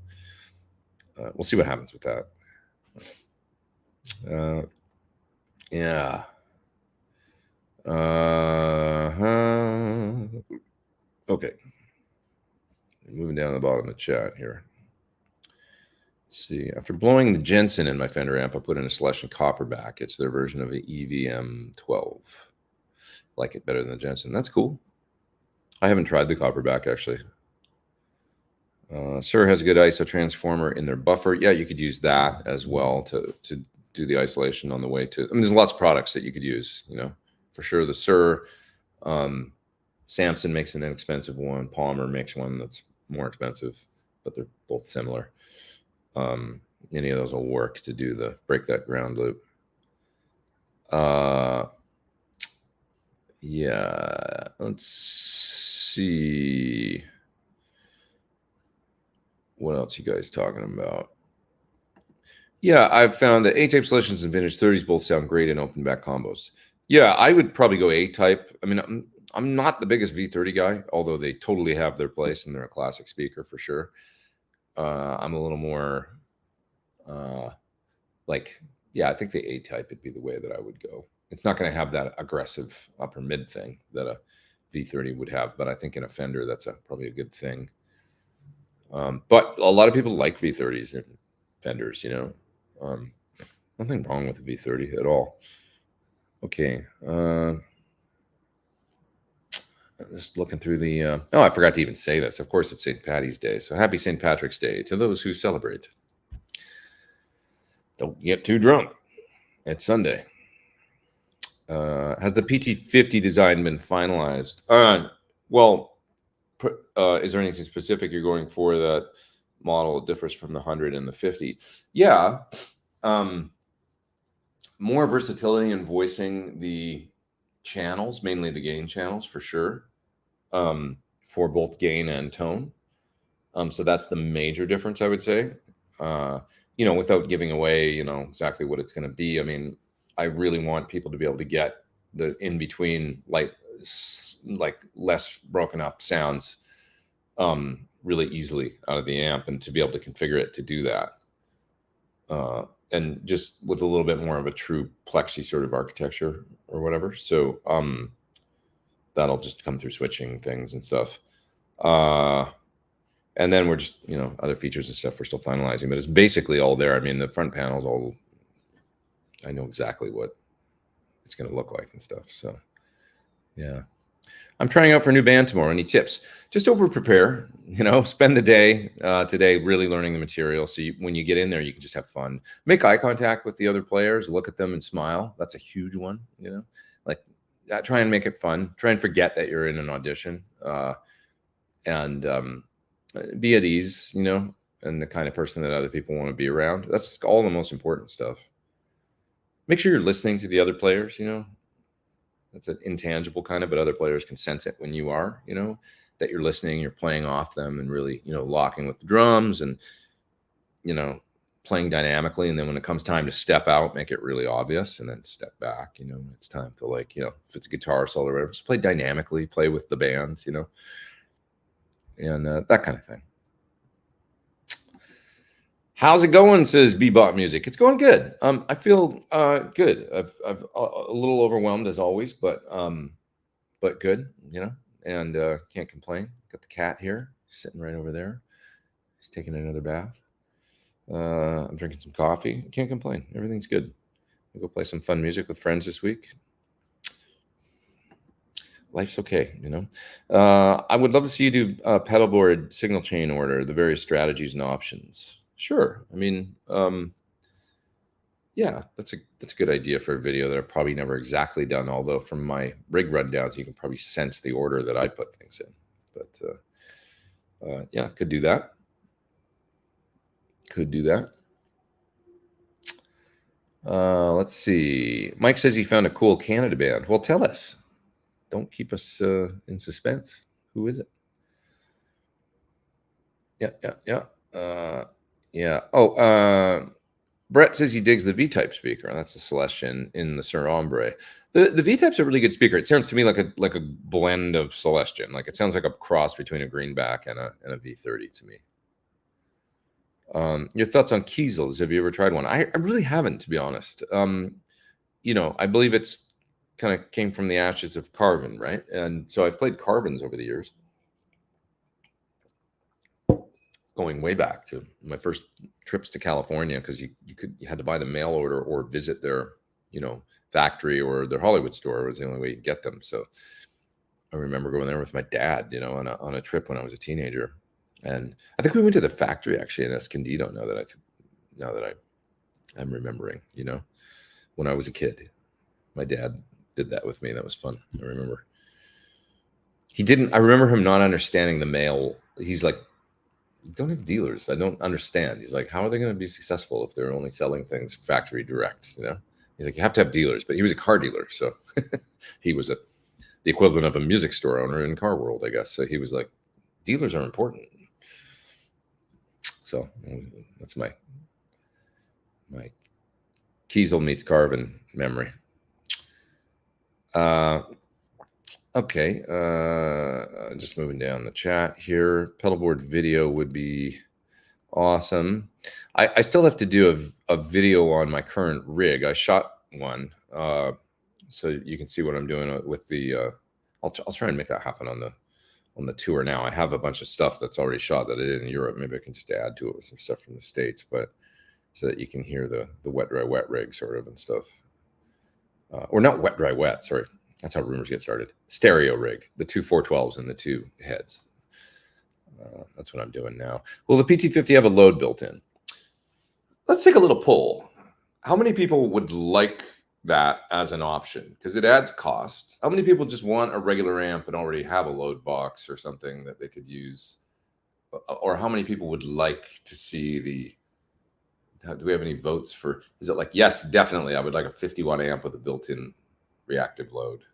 we'll see what happens with that. Yeah. Okay. Moving down the bottom of the chat here. Let's see. After blowing the Jensen in my Fender amp, I put in a Celestion Copperback. It's their version of the EVM 12. Like it better than the Jensen. That's cool. I haven't tried the Copperback actually. Sur has a good ISO transformer in their buffer. Yeah, you could use that as well to do the isolation on the way to. I mean, there's lots of products that you could use. You know, for sure. The Sur, Samson makes an inexpensive one. Palmer makes one that's more expensive, but they're both similar. Any of those will work to do the break that ground loop. Yeah, let's see. What else you guys talking about? Yeah, I've found that A-type solutions and vintage 30s both sound great in open back combos. Yeah, I would probably go A-type. I mean, I'm not the biggest V30 guy, although they totally have their place and they're a classic speaker for sure. I'm a little more yeah, I think the A-type would be the way that I would go. It's not going to have that aggressive upper mid thing that a V30 would have, but I think in a Fender, that's probably a good thing. But a lot of people like V30s and Fenders, you know. Nothing wrong with a V30 at all. Okay. Just looking through the... oh, I forgot to even say this. Of course, it's St. Paddy's Day. So happy St. Patrick's Day to those who celebrate. Don't get too drunk. It's Sunday. Has the PT50 design been finalized? Well, is there anything specific you're going for that model differs from the 100 and the 50? Yeah. More versatility in voicing the channels, mainly the gain channels for sure, for both gain and tone. So that's the major difference, I would say. You know, without giving away, you know, exactly what it's going to be. I mean, I really want people to be able to get the in between, like less broken up sounds really easily out of the amp, and to be able to configure it to do that. And just with a little bit more of a true plexi sort of architecture or whatever. So that'll just come through switching things and stuff. And then we're just, you know, other features and stuff we're still finalizing, but it's basically all there. I mean, the front panel's all, I know exactly what it's going to look like and stuff. So, yeah. I'm trying out for a new band tomorrow. Any tips? Just over prepare, spend the day today really learning the material. So when you get in there, you can just have fun. Make eye contact with the other players, look at them and smile. That's a huge one, like try and make it fun. Try and forget that you're in an audition and be at ease, and the kind of person that other people want to be around. That's all the most important stuff. Make sure you're listening to the other players, That's an intangible kind of, but other players can sense it when you are, that you're listening, you're playing off them and really, locking with the drums and, playing dynamically. And then when it comes time to step out, make it really obvious and then step back, when it's time to if it's a guitar solo or whatever, just play dynamically, play with the band, and that kind of thing. How's it going? Says Bebop Music. It's going good. I feel good. I've a little overwhelmed as always, but good, and can't complain. Got the cat here sitting right over there. He's taking another bath. I'm drinking some coffee. Can't complain. Everything's good. We'll go play some fun music with friends this week. Life's okay, I would love to see you do pedalboard signal chain order, the various strategies and options. Sure. I mean, yeah, that's a good idea for a video that I've probably never exactly done. Although from my rig rundowns, you can probably sense the order that I put things in. But yeah, could do that. Could do that. Let's see. Mike says he found a cool Canada band. Well, tell us. Don't keep us in suspense. Who is it? Yeah. Oh, Brett says he digs the V-type speaker. That's the Celestion in the Sur Ombre. The V-type's a really good speaker. It sounds to me like a blend of Celestion. Like it sounds like a cross between a Greenback and a V30 to me. Your thoughts on Kiesels? Have you ever tried one? I really haven't, to be honest. I believe it's kind of came from the ashes of Carvin, right? And so I've played Carvins over the years. Going way back to my first trips to California, because you had to buy the mail order or visit their factory or their Hollywood store was the only way you could get them. So I remember going there with my dad, on a trip when I was a teenager, and I think we went to the factory actually in Escondido. Now that I'm remembering, when I was a kid, my dad did that with me. That was fun. I remember I remember him not understanding the mail. He's like, you don't have dealers. I don't understand. He's like, how are they going to be successful if they're only selling things factory direct? He's like, you have to have dealers, but he was a car dealer. So he was the equivalent of a music store owner in car world, I guess. So he was like, dealers are important. So that's my Kiesel meets Carvin memory. Okay, just moving down the chat here. Pedalboard video would be awesome. I still have to do a video on my current rig. I shot one, so you can see what I'm doing with the. I'll try and make that happen on the tour now. I have a bunch of stuff that's already shot that I did in Europe. Maybe I can just add to it with some stuff from the States, but so that you can hear the wet dry wet rig sort of and stuff, or not wet dry wet. Sorry. That's how rumors get started. Stereo rig, the two 412s and the two heads. That's what I'm doing now. Will the PT50 have a load built in? Let's take a little poll. How many people would like that as an option? Because it adds cost. How many people just want a regular amp and already have a load box or something that they could use? Or how many people would like to see do we have any votes for, is it like, yes, definitely, I would like a 50-watt amp with a built-in reactive load?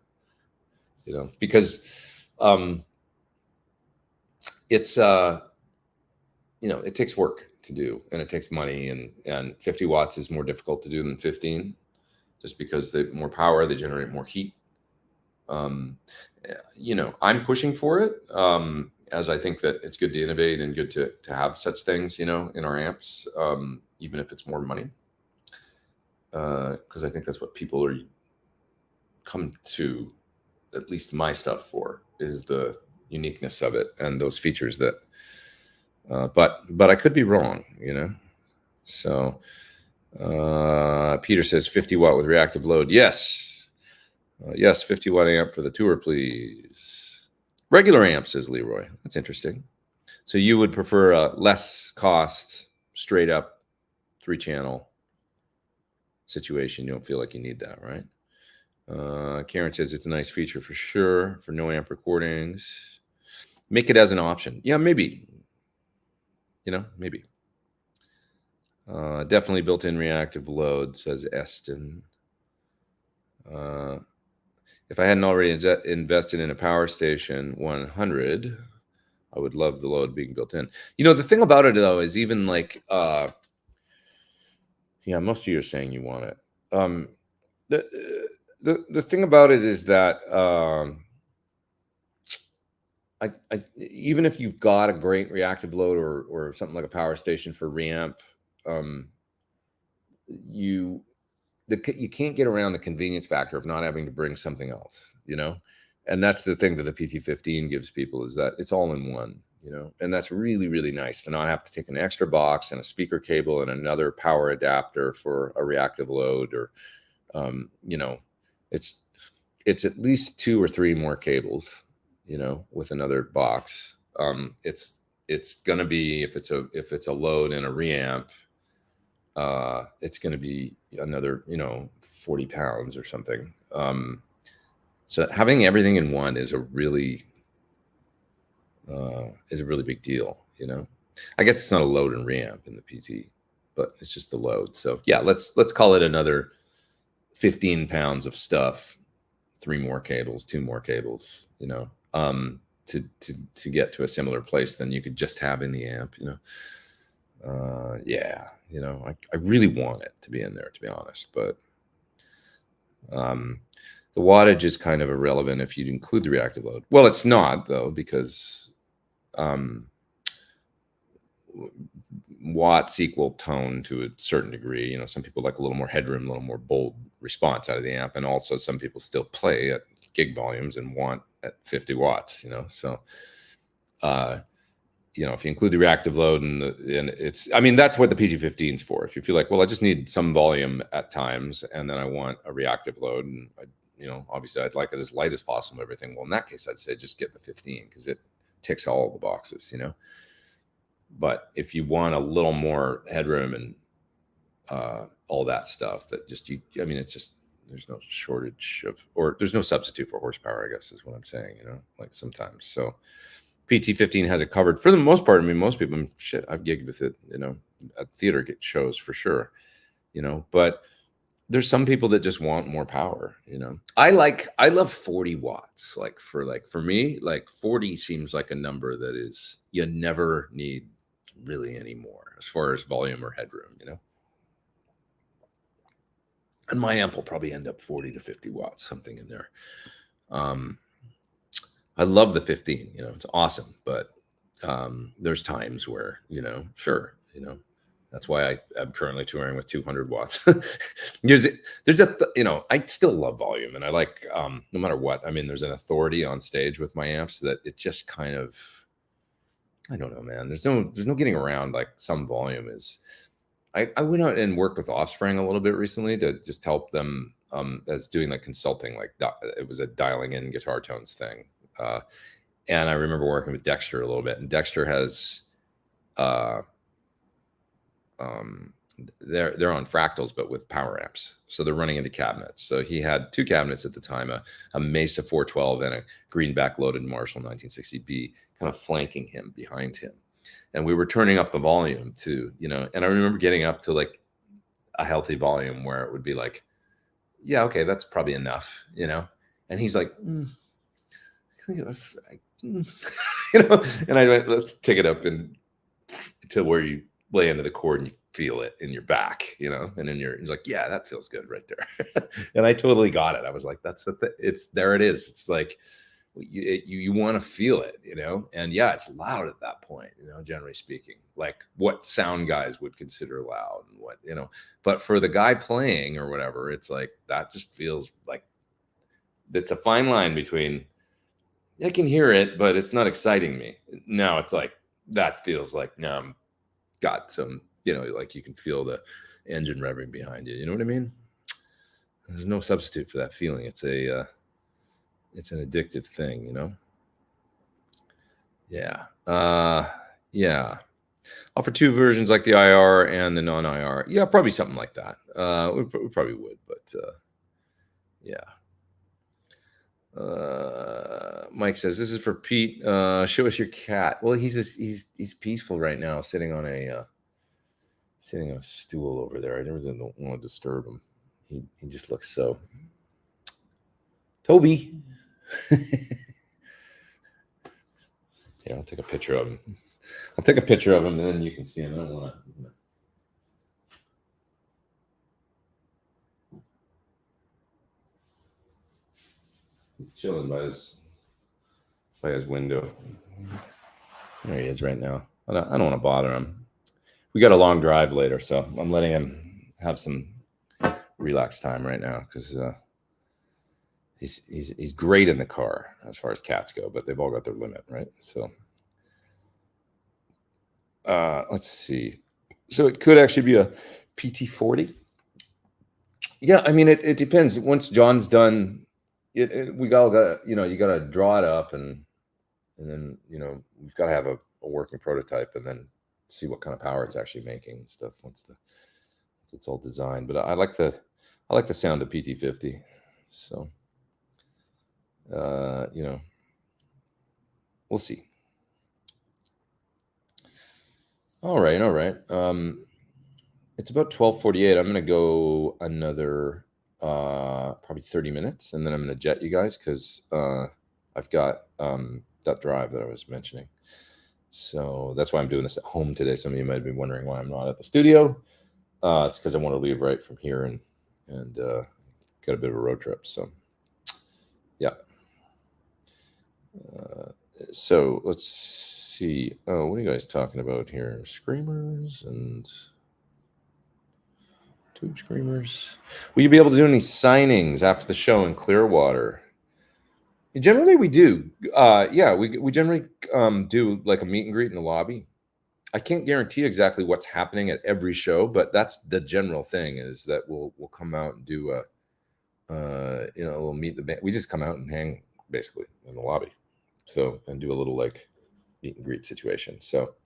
Because it's it takes work to do, and it takes money, and 50 watts is more difficult to do than 15, just because they more power, they generate more heat. I'm pushing for it, as I think that it's good to innovate and good to have such things, in our amps, even if it's more money, because I think that's what people are come to. At least my stuff for is the uniqueness of it and those features that, but I could be wrong, So Peter says 50 watt with reactive load. Yes, 50 watt amp for the tour, please. Regular amp, says Leroy. That's interesting. So you would prefer a less cost, straight up 3-channel situation. You don't feel like you need that, right? Karen says it's a nice feature for sure for no amp recordings. Make it as an option. Yeah, maybe. Maybe. Definitely built-in reactive load, says Eston. If I hadn't already invested in a power station 100, I would love the load being built in. The thing about it though is even like, most of you are saying you want it. The thing about it is that even if you've got a great reactive load or something like a power station for reamp, you can't get around the convenience factor of not having to bring something else, and that's the thing that the PT15 gives people, is that it's all in one, and that's really, really nice to not have to take an extra box and a speaker cable and another power adapter for a reactive load, or it's at least 2 or 3 more cables, with another box. It's gonna be, if it's a load and a reamp, it's going to be another 40 pounds or something. So having everything in one is a really big deal. I guess it's not a load and reamp in the PT, but it's just the load. So yeah, let's call it another 15 pounds of stuff, 3 more cables, 2 more cables, to get to a similar place than you could just have in the amp. I really want it to be in there, to be honest, but the wattage is kind of irrelevant if you'd include the reactive load. Well, it's not though, because watts equal tone to a certain degree. Some people like a little more headroom, a little more bold response out of the amp, and also some people still play at gig volumes and want at 50 watts. So if you include the reactive load and that's what the PT15 is for. If you feel like, well, I just need some volume at times, and then I want a reactive load, and obviously I'd like it as light as possible, everything. Well, in that case, I'd say just get the 15, because it ticks all the boxes, But if you want a little more headroom and all that stuff, that just it's just, there's no shortage of, or there's no substitute for horsepower, I guess is what I'm saying. Like sometimes. So PT15 has it covered for the most part. Most people, I've gigged with it, at theater shows for sure, but there's some people that just want more power, I love 40 watts. For me, 40 seems like a number that is, you never need really any more as far as volume or headroom, and my amp will probably end up 40 to 50 watts, something in there. I love the 15, it's awesome, but there's times where, sure, that's why I'm currently touring with 200 watts. I still love volume, and I like, no matter what, there's an authority on stage with my amps that it just kind of, I don't know, man, there's no getting around, like, some volume is. I went out and worked with Offspring a little bit recently to just help them as doing like consulting, like it was a dialing in guitar tones thing. And I remember working with Dexter a little bit, and Dexter has they're on fractals, but with power amps. So they're running into cabinets. So he had 2 cabinets at the time, a Mesa 412 and a greenback loaded Marshall 1960B kind of flanking him behind him. And we were turning up the volume to, and I remember getting up to like a healthy volume where it would be like, yeah, okay, that's probably enough, and he's like, and I went, let's take it up and to where you lay into the chord and you feel it in your back, and then he's like, yeah, that feels good right there. And I totally got it. I was like, that's it's there. It is. It's like, you want to feel it, and yeah, it's loud at that point, generally speaking, like what sound guys would consider loud and what, but for the guy playing or whatever, it's like, that just feels like it's a fine line between, I can hear it, but it's not exciting me. Now it's like, that feels like, now I'm got some, like you can feel the engine revving behind you. You know what I mean? There's no substitute for that feeling. It's an addictive thing, Yeah. Yeah. Offer two versions like the IR and the non-IR. Yeah, probably something like that. We probably would, but yeah. Mike says this is for Pete. Show us your cat. Well, he's peaceful right now, sitting on a stool over there. I never don't want to disturb him. He just looks so. Toby. Yeah, I'll take a picture of him. I'll take a picture of him, and then you can see him. I don't want to. He's chilling by his window. There he is right now. I don't want to bother him. We got a long drive later, so I'm letting him have some relaxed time right now because he's great in the car as far as cats go, but they've all got their limit, right? So let's see. So it could actually be a PT40. Yeah, I mean it depends. Once John's done, we all got you got to draw it up and then we've got to have a working prototype and then see what kind of power it's actually making and stuff once it's all designed. But I like the sound of PT50. So we'll see. All right. It's about 12:48. I'm gonna go another probably 30 minutes, and then I'm gonna jet you guys because I've got that drive that I was mentioning. So that's why I'm doing this at home today. Some of you might be wondering why I'm not at the studio. It's because I want to leave right from here and got a bit of a road trip. So yeah. So let's see. Oh, what are you guys talking about here? Screamers and tube screamers. Will you be able to do any signings after the show in Clearwater? Generally, we do. Yeah, we generally do like a meet and greet in the lobby. I can't guarantee exactly what's happening at every show, but that's the general thing is that we'll come out and do we'll meet the band. We just come out and hang basically in the lobby. So, and do a little like meet and greet situation. So,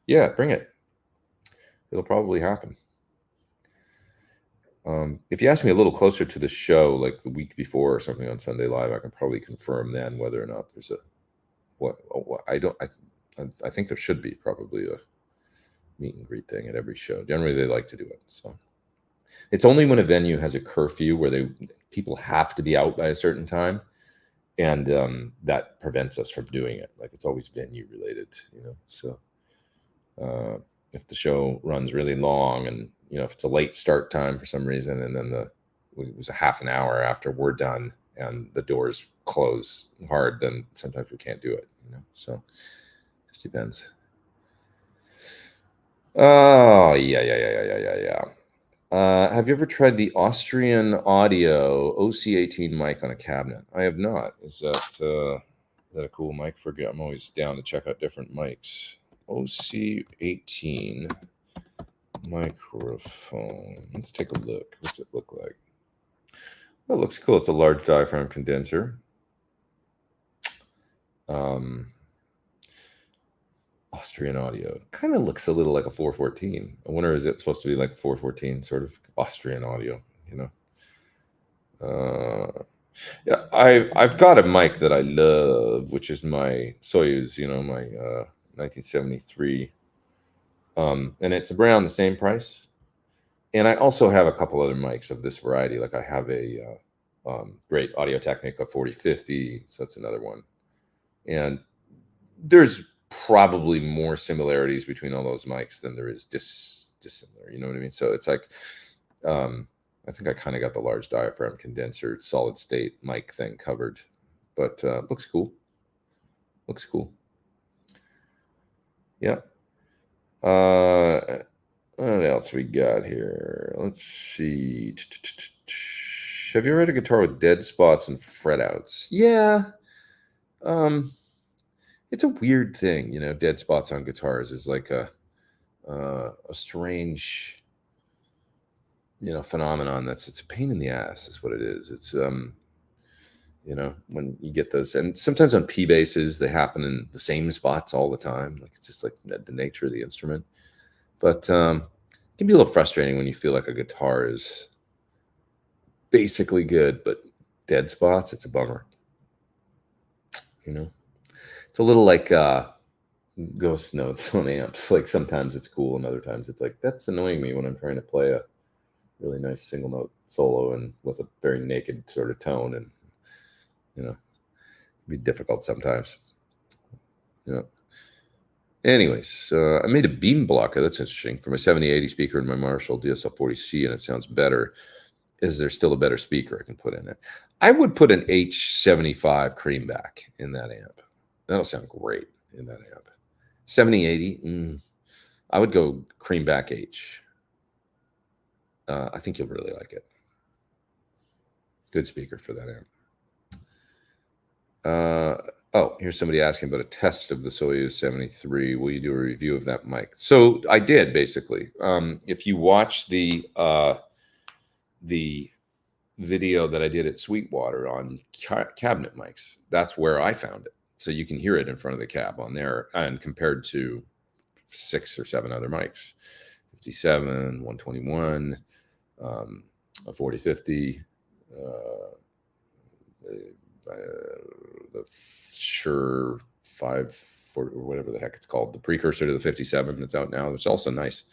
yeah, bring it. It'll probably happen. If you ask me a little closer to the show, like the week before or something on Sunday Live, I can probably confirm then whether or not there's I think there should be probably a meet and greet thing at every show. Generally, they like to do it. So it's only when a venue has a curfew where people have to be out by a certain time, and that prevents us from doing it. Like it's always venue related, So if the show runs really long, and if it's a late start time for some reason, and then it was a half an hour after we're done and the doors close hard, then sometimes we can't do it. So it just depends. Oh yeah. Have you ever tried the Austrian Audio OC18 mic on a cabinet? I have not. Is that a cool mic for? I'm always down to check out different mics. OC18 microphone. Let's take a look. What's it look like? Oh, it looks cool. It's a large diaphragm condenser. Austrian Audio kind of looks a little like a 414. I wonder, is it supposed to be like a 414 sort of Austrian Audio? Yeah, I've got a mic that I love, which is my Soyuz, my 1973, and it's around the same price. And I also have a couple other mics of this variety. Like I have a great Audio Technica 4050, so that's another one. And there's probably more similarities between all those mics than there is dissimilar. You know what I mean? So it's like, I think I kind of got the large diaphragm condenser solid state mic thing covered, but looks cool. Looks cool. Yeah. What else we got here? Let's see. Have you ever had a guitar with dead spots and fret outs? Yeah. It's a weird thing, dead spots on guitars is like a strange, phenomenon it's a pain in the ass is what it is. It's you know, when you get those. And sometimes on P basses, they happen in the same spots all the time. Like it's just like the nature of the instrument. But it can be a little frustrating when you feel like a guitar is basically good, but dead spots. It's a bummer. You know, it's a little like ghost notes on amps. Like sometimes it's cool, and other times it's like that's annoying me when I'm trying to play a really nice single note solo and with a very naked sort of tone, and you know, it'd be difficult sometimes. You know. Anyways, I made a beam blocker. That's interesting for my 7080 speaker and my Marshall DSL40C, and it sounds better. Is there still a better speaker I can put in it? I would put an H75 creamback in that amp. That'll sound great in that amp. 7080, I would go creamback H. I think you'll really like it. Good speaker for that amp. Oh, here's somebody asking about a test of the Soyuz 73. Will you do a review of that mic? So I did, basically. If you watch the video that I did at Sweetwater on cabinet mics, that's where I found it. So you can hear it in front of the cab on there, and compared to 6 or 7 other mics, 57, 121, a 4050, the Shure 540 or whatever the heck it's called, the precursor to the 57 that's out now. It's also nice.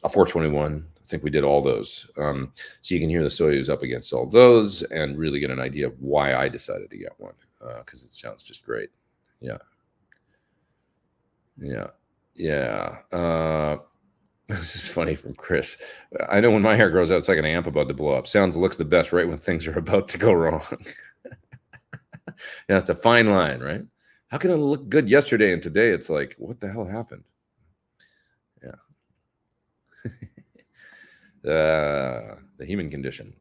A 421. I think we did all those. So you can hear the Soyuz up against all those and really get an idea of why I decided to get one, because it sounds just great. Yeah. Yeah. Yeah. This is funny from Chris. I know when my hair grows out, it's like an amp about to blow up. Sounds looks the best right when things are about to go wrong. Yeah, it's a fine line, right? How can it look good yesterday and today it's like, what the hell happened? Yeah. The human condition.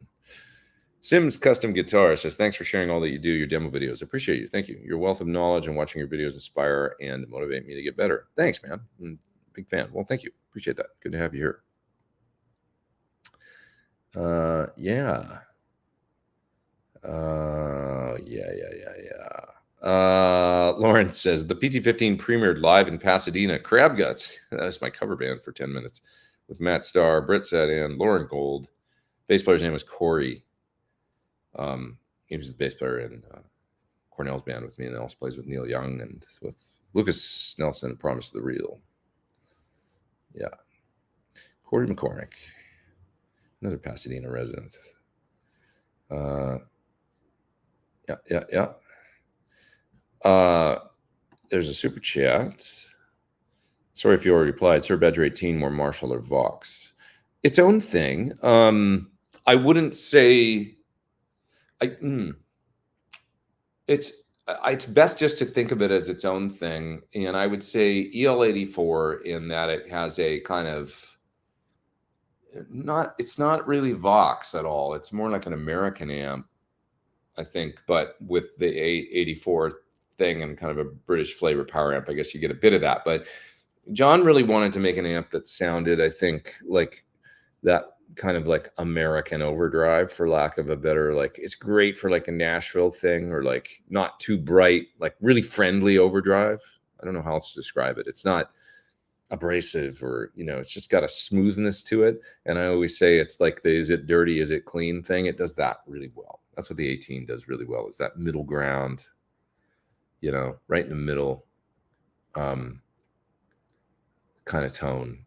Sims Custom Guitar says, thanks for sharing all that you do, your demo videos. Appreciate you. Thank you. Your wealth of knowledge and watching your videos inspire and motivate me to get better. Thanks, man. Big fan. Well, thank you. Appreciate that. Good to have you here. Yeah. Lauren says, the PT-15 premiered live in Pasadena. Crab Guts. That's my cover band for 10 minutes with Matt Starr, Britt sat in, Lauren Gold. Bass player's name was Corey. He was the bass player in Cornell's band with me, and also plays with Neil Young and with Lucas Nelson, Promise of the Real. Yeah. Corey McCormick, another Pasadena resident. Yeah. There's a super chat. Sorry if you already replied. Sir Badger 18, more Marshall or Vox? Its own thing. I wouldn't say. It's best just to think of it as its own thing, and I would say EL84 in that it has a kind of it's not really Vox at all. It's more like an American amp, I think, but with the 84 thing and kind of a British flavor power amp, I guess you get a bit of that. But John really wanted to make an amp that sounded, I think, like that kind of like American overdrive, for lack of a better, like it's great for like a Nashville thing, or like not too bright, like really friendly overdrive. I don't know how else to describe it. It's not abrasive, or it's just got a smoothness to it. And I always say it's like the is it dirty, is it clean thing. It does that really well. That's what the 18 does really well, is that middle ground, right in the middle kind of tone.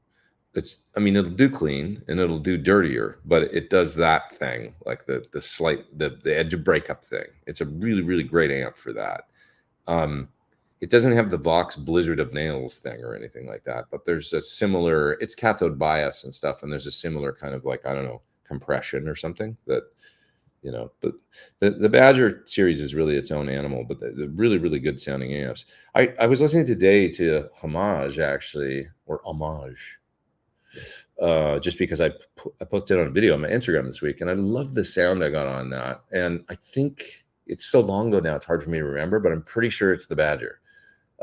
It'll do clean and it'll do dirtier, but it does that thing, like the slight, the edge of breakup thing. It's a really, really great amp for that. It doesn't have the Vox Blizzard of Nails thing or anything like that, but there's a similar, it's cathode bias and stuff, and there's a similar kind of like, I don't know, compression or something that, but the Badger series is really its own animal, but the really, really good sounding amps. I was listening today to Homage, actually, or Homage, just because I posted on a video on my Instagram this week, and I love the sound I got on that. And I think it's so long ago now, it's hard for me to remember, but I'm pretty sure it's the Badger.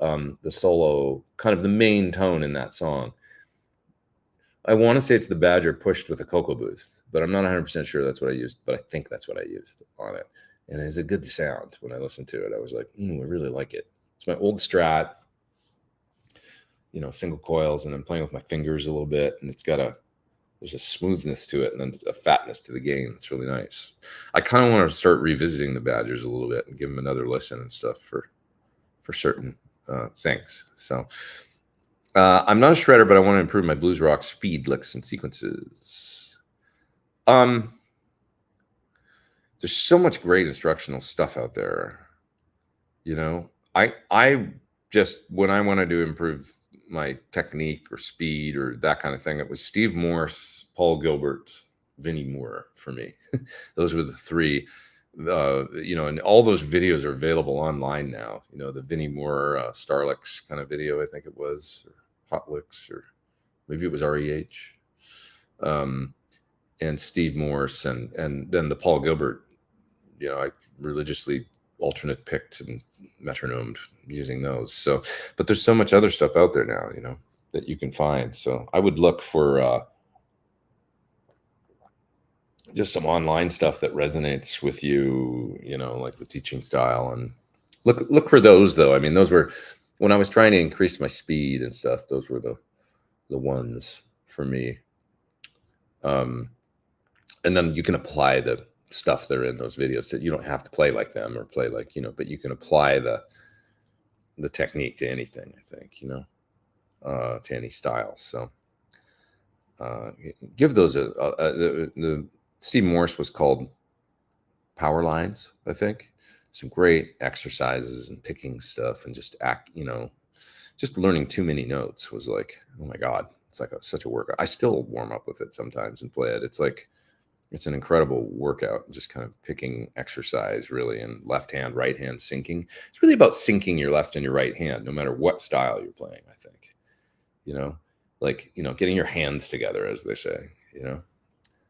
The solo, kind of the main tone in that song. I want to say it's the Badger pushed with a Cocoa Boost, but I'm not 100% sure that's what I used, but I think that's what I used on it. and it has a good sound. When I listened to it, I was like, I really like it. It's my old Strat, single coils, and I'm playing with my fingers a little bit, and there's a smoothness to it, and then a fatness to the gain. It's really nice. I kind of want to start revisiting the Badgers a little bit and give them another listen and stuff for certain things. So I'm not a shredder, but I want to improve my blues rock speed, licks, and sequences. There's so much great instructional stuff out there. I just, when I wanted to improve my technique or speed or that kind of thing, it was Steve Morse, Paul Gilbert, Vinnie Moore for me. Those were the three. And all those videos are available online now. The Vinnie Moore Starlicks kind of video, I think it was, or Hot Licks, or maybe it was REH, and Steve Morse, and then the Paul Gilbert. I religiously alternate picked and metronomed using those. So, but there's so much other stuff out there now, that you can find. So I would look for just some online stuff that resonates with you, like the teaching style, and look for those though. I mean, those were, when I was trying to increase my speed and stuff, those were the ones for me. And then you can apply the stuff that are in those videos you don't have to play like them or play like, but you can apply the technique to anything, I think, to any style. So give those the Steve Morse was called Power Lines, I think. Some great exercises and picking stuff and just just learning too many notes was like, oh my God, it's like such a workout. I still warm up with it sometimes and play it. It's like, it's an incredible workout, just kind of picking exercise, really, and left hand, right hand syncing. It's really about syncing your left and your right hand, no matter what style you're playing, I think. Getting your hands together, as they say,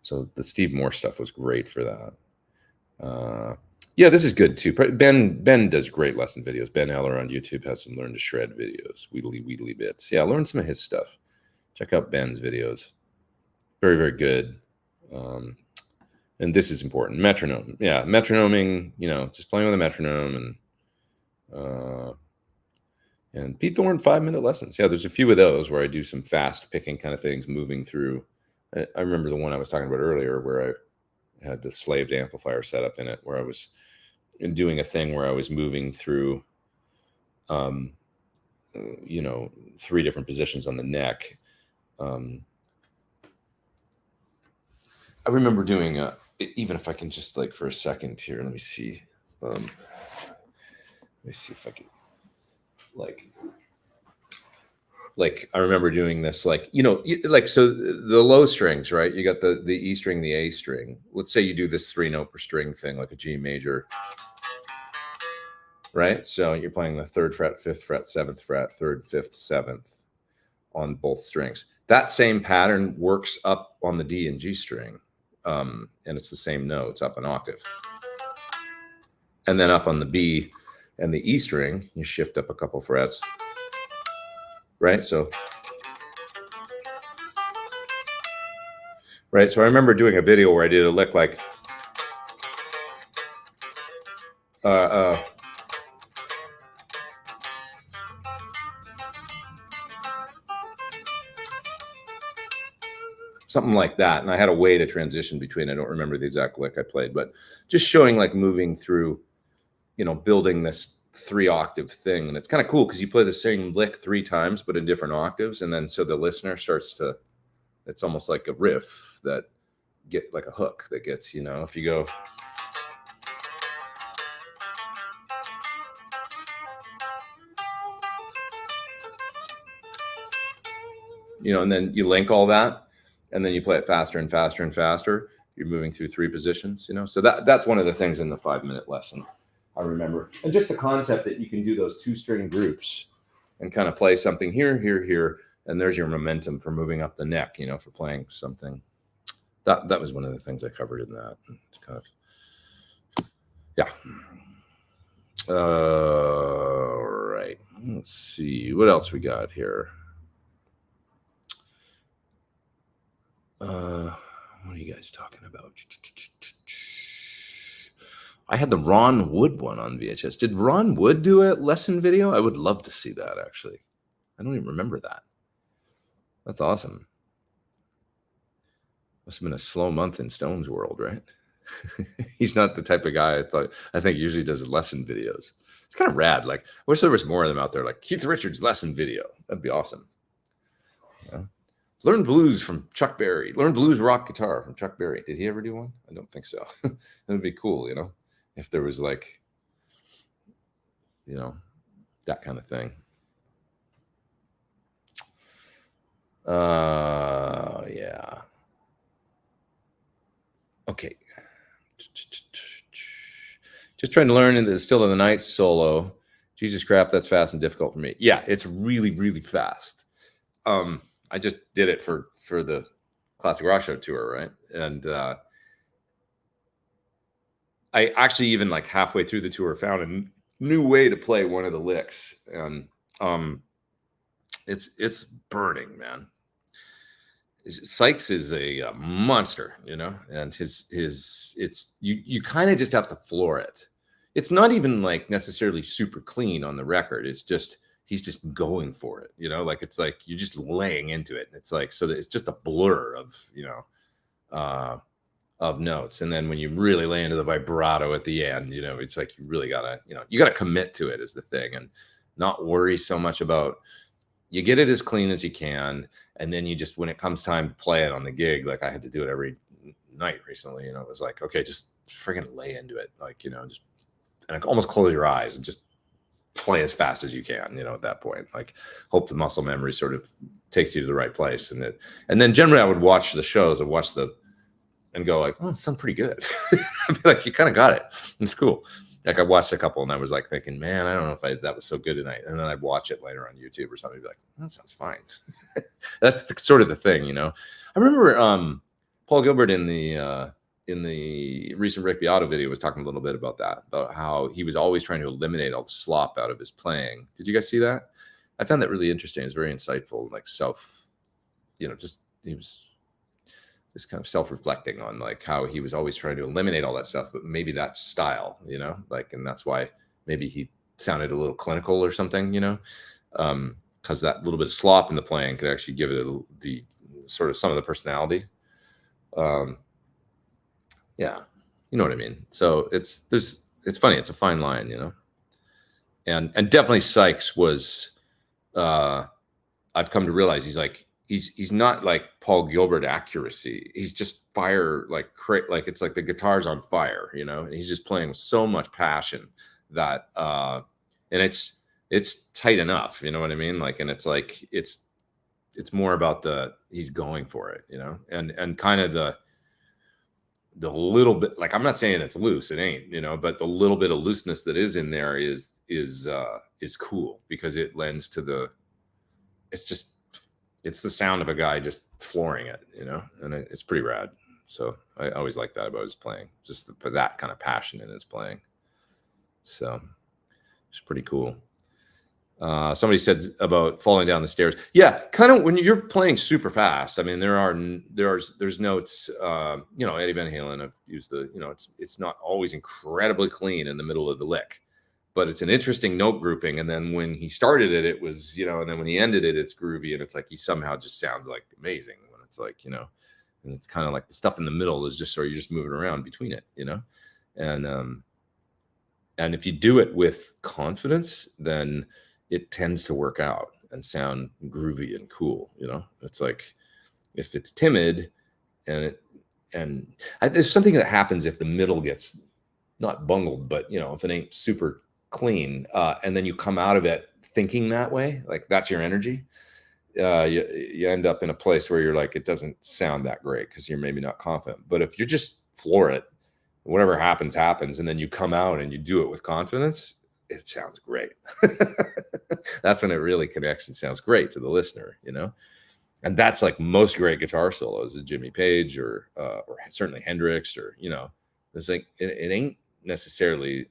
So the Steve Morse stuff was great for that. Yeah, this is good too. Ben does great lesson videos. Ben Eller on YouTube has some Learn to Shred videos, Wheedly Bits. Yeah, learn some of his stuff. Check out Ben's videos. Very, very good. And this is important. Metronome. Yeah, metronoming, just playing with a metronome and Pete Thorn 5-minute lessons. Yeah, there's a few of those where I do some fast picking kind of things, moving through. I remember the one I was talking about earlier where I had the slaved amplifier set up in it, where I was doing a thing where I was moving through, 3 different positions on the neck. I remember doing even if I can just for a second here, let me see. Let me see if I can I remember doing this, so the low strings, right? You got the E string, the A string. Let's say you do this 3-note per string thing, like a G major, right? So you're playing the 3rd fret, 5th fret, 7th fret, 3rd, 5th, 7th on both strings. That same pattern works up on the D and G string. And it's the same notes up an octave. And then up on the B and the E string, you shift up a couple frets, right? So I remember doing a video where I did a lick like something like that, and I had a way to transition between. I don't remember the exact lick I played, but just showing moving through, building this 3-octave thing. And it's kind of cool because you play the same lick 3 times but in different octaves, and then so the listener starts to, it's almost like a riff that get like a hook that gets, if you go and then you link all that, and then you play it faster and faster and faster. You're moving through 3 positions, so that's one of the things in the 5-minute lesson I remember. And just the concept that you can do those 2-string groups and kind of play something here, here, here, and there's your momentum for moving up the neck, for playing something. That was one of the things I covered in that. It's kind of, yeah. All right. Let's see what else we got here. What are you guys talking about? I had the Ron Wood one on VHS. Did Ron Wood do a lesson video? I would love to see that, actually. I don't even remember that. That's awesome. Must have been a slow month in Stone's world, right? He's not the type of guy I think usually does lesson videos. It's kind of rad. Like, I wish there was more of them out there. Like Keith Richards lesson video. That'd be awesome. Yeah. Learn blues from Chuck Berry. Learn blues rock guitar from Chuck Berry. Did he ever do one? I don't think so. That'd be cool, you know, if there was like, you know, that kind of thing. Yeah. Okay. Just trying to learn in the Still in the Night solo. Jesus crap, that's fast and difficult for me. Yeah, it's really, really fast. I just did it for the Classic Rock Show tour, right? And I actually even like halfway through the tour found a new way to play one of the licks, and it's burning, man. Sykes is a monster, you know, and you kind of just have to floor it. It's not even like necessarily super clean on the record. It's just he's just going for it, you know, like it's like you're just laying into it. It's like so that it's just a blur of, you know, of notes, and then when you really lay into the vibrato at the end, you know, it's like you really gotta, you know, you gotta commit to it is the thing, and not worry so much about. You get it as clean as you can, and then you just, when it comes time to play it on the gig, like I had to do it every night recently, you know, it was like, okay, just freaking lay into it, like, you know, just and almost close your eyes and just play as fast as you can, you know, at that point, like hope the muscle memory sort of takes you to the right place, and then generally I would watch the shows and and go like, oh, it sounds pretty good. I'd be like, you kind of got it. It's cool. Like I watched a couple and I was like thinking, man, I don't know if that was so good tonight. And then I'd watch it later on YouTube or something. I'd be like, that sounds fine. That's sort of the thing, you know. I remember Paul Gilbert in the recent Rick Beato video was talking a little bit about that, about how he was always trying to eliminate all the slop out of his playing. Did you guys see that? I found that really interesting. It's very insightful, like you know, just he was just kind of self-reflecting on like how he was always trying to eliminate all that stuff, but maybe that's style, you know, like, and that's why maybe he sounded a little clinical or something, you know, because that little bit of slop in the playing could actually give it the sort of some of the personality. Yeah, you know what I mean? So it's funny. It's a fine line, you know, and definitely Sykes was, I've come to realize he's not like Paul Gilbert accuracy. He's just fire, like it's like the guitar's on fire, you know, and he's just playing with so much passion that, and it's tight enough, you know what I mean? Like, and it's like, it's more about he's going for it, you know, and kind of the little bit, like, I'm not saying it's loose, it ain't, you know, but the little bit of looseness that is in there is cool because it lends to it's the sound of a guy just flooring it, you know, and it's pretty rad. So I always like that about his playing, just that kind of passion in his playing. So it's pretty cool. Somebody said about falling down the stairs. Yeah, kind of when you're playing super fast. I mean, there's notes. You know, Eddie Van Halen. I've used you know, it's not always incredibly clean in the middle of the lick, but it's an interesting note grouping. And then when he started it, it was, you know, and then when he ended it, it's groovy, and it's like he somehow just sounds like amazing when it's like, you know, and it's kind of like the stuff in the middle is just sort of you're just moving around between it, you know, and if you do it with confidence, then it tends to work out and sound groovy and cool, you know. It's like if it's timid there's something that happens if the middle gets not bungled, but you know, if it ain't super clean, and then you come out of it thinking that way, like that's your energy, you end up in a place where you're like, it doesn't sound that great because you're maybe not confident. But if you just floor it, whatever happens, and then you come out and you do it with confidence, it sounds great. That's when it really connects and sounds great to the listener, you know. And that's like most great guitar solos is Jimmy Page or certainly Hendrix, or, you know, it's like it ain't necessarily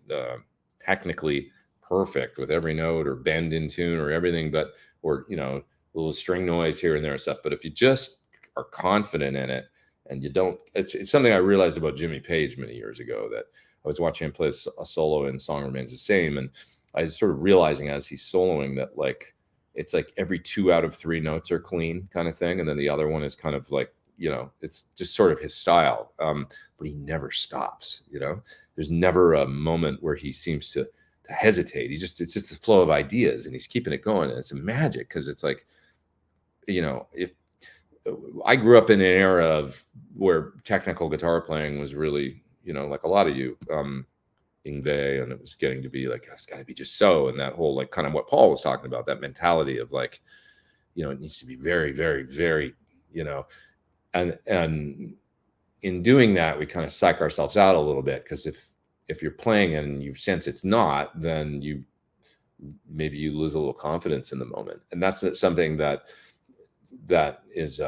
technically perfect with every note or bend in tune or everything, or you know, a little string noise here and there and stuff. But if you just are confident in it and you don't, it's something I realized about Jimmy Page many years ago, that I was watching him play a solo in Song Remains the Same, and I was sort of realizing as he's soloing that like it's like every 2 out of 3 notes are clean kind of thing, and then the other one is kind of like, you know, it's just sort of his style. But he never stops, you know. There's never a moment where he seems to hesitate. It's just a flow of ideas, and he's keeping it going. And it's a magic, because it's like, you know, if I grew up in an era of where technical guitar playing was really, you know, like a lot of you, Yngwie, and it was getting to be like, it's got to be just so, and that whole like kind of what Paul was talking about, that mentality of like, you know, it needs to be very, very, very, you know, and in doing that, we kind of psych ourselves out a little bit, because if you're playing and you sense it's not, then maybe you lose a little confidence in the moment, and that's something that is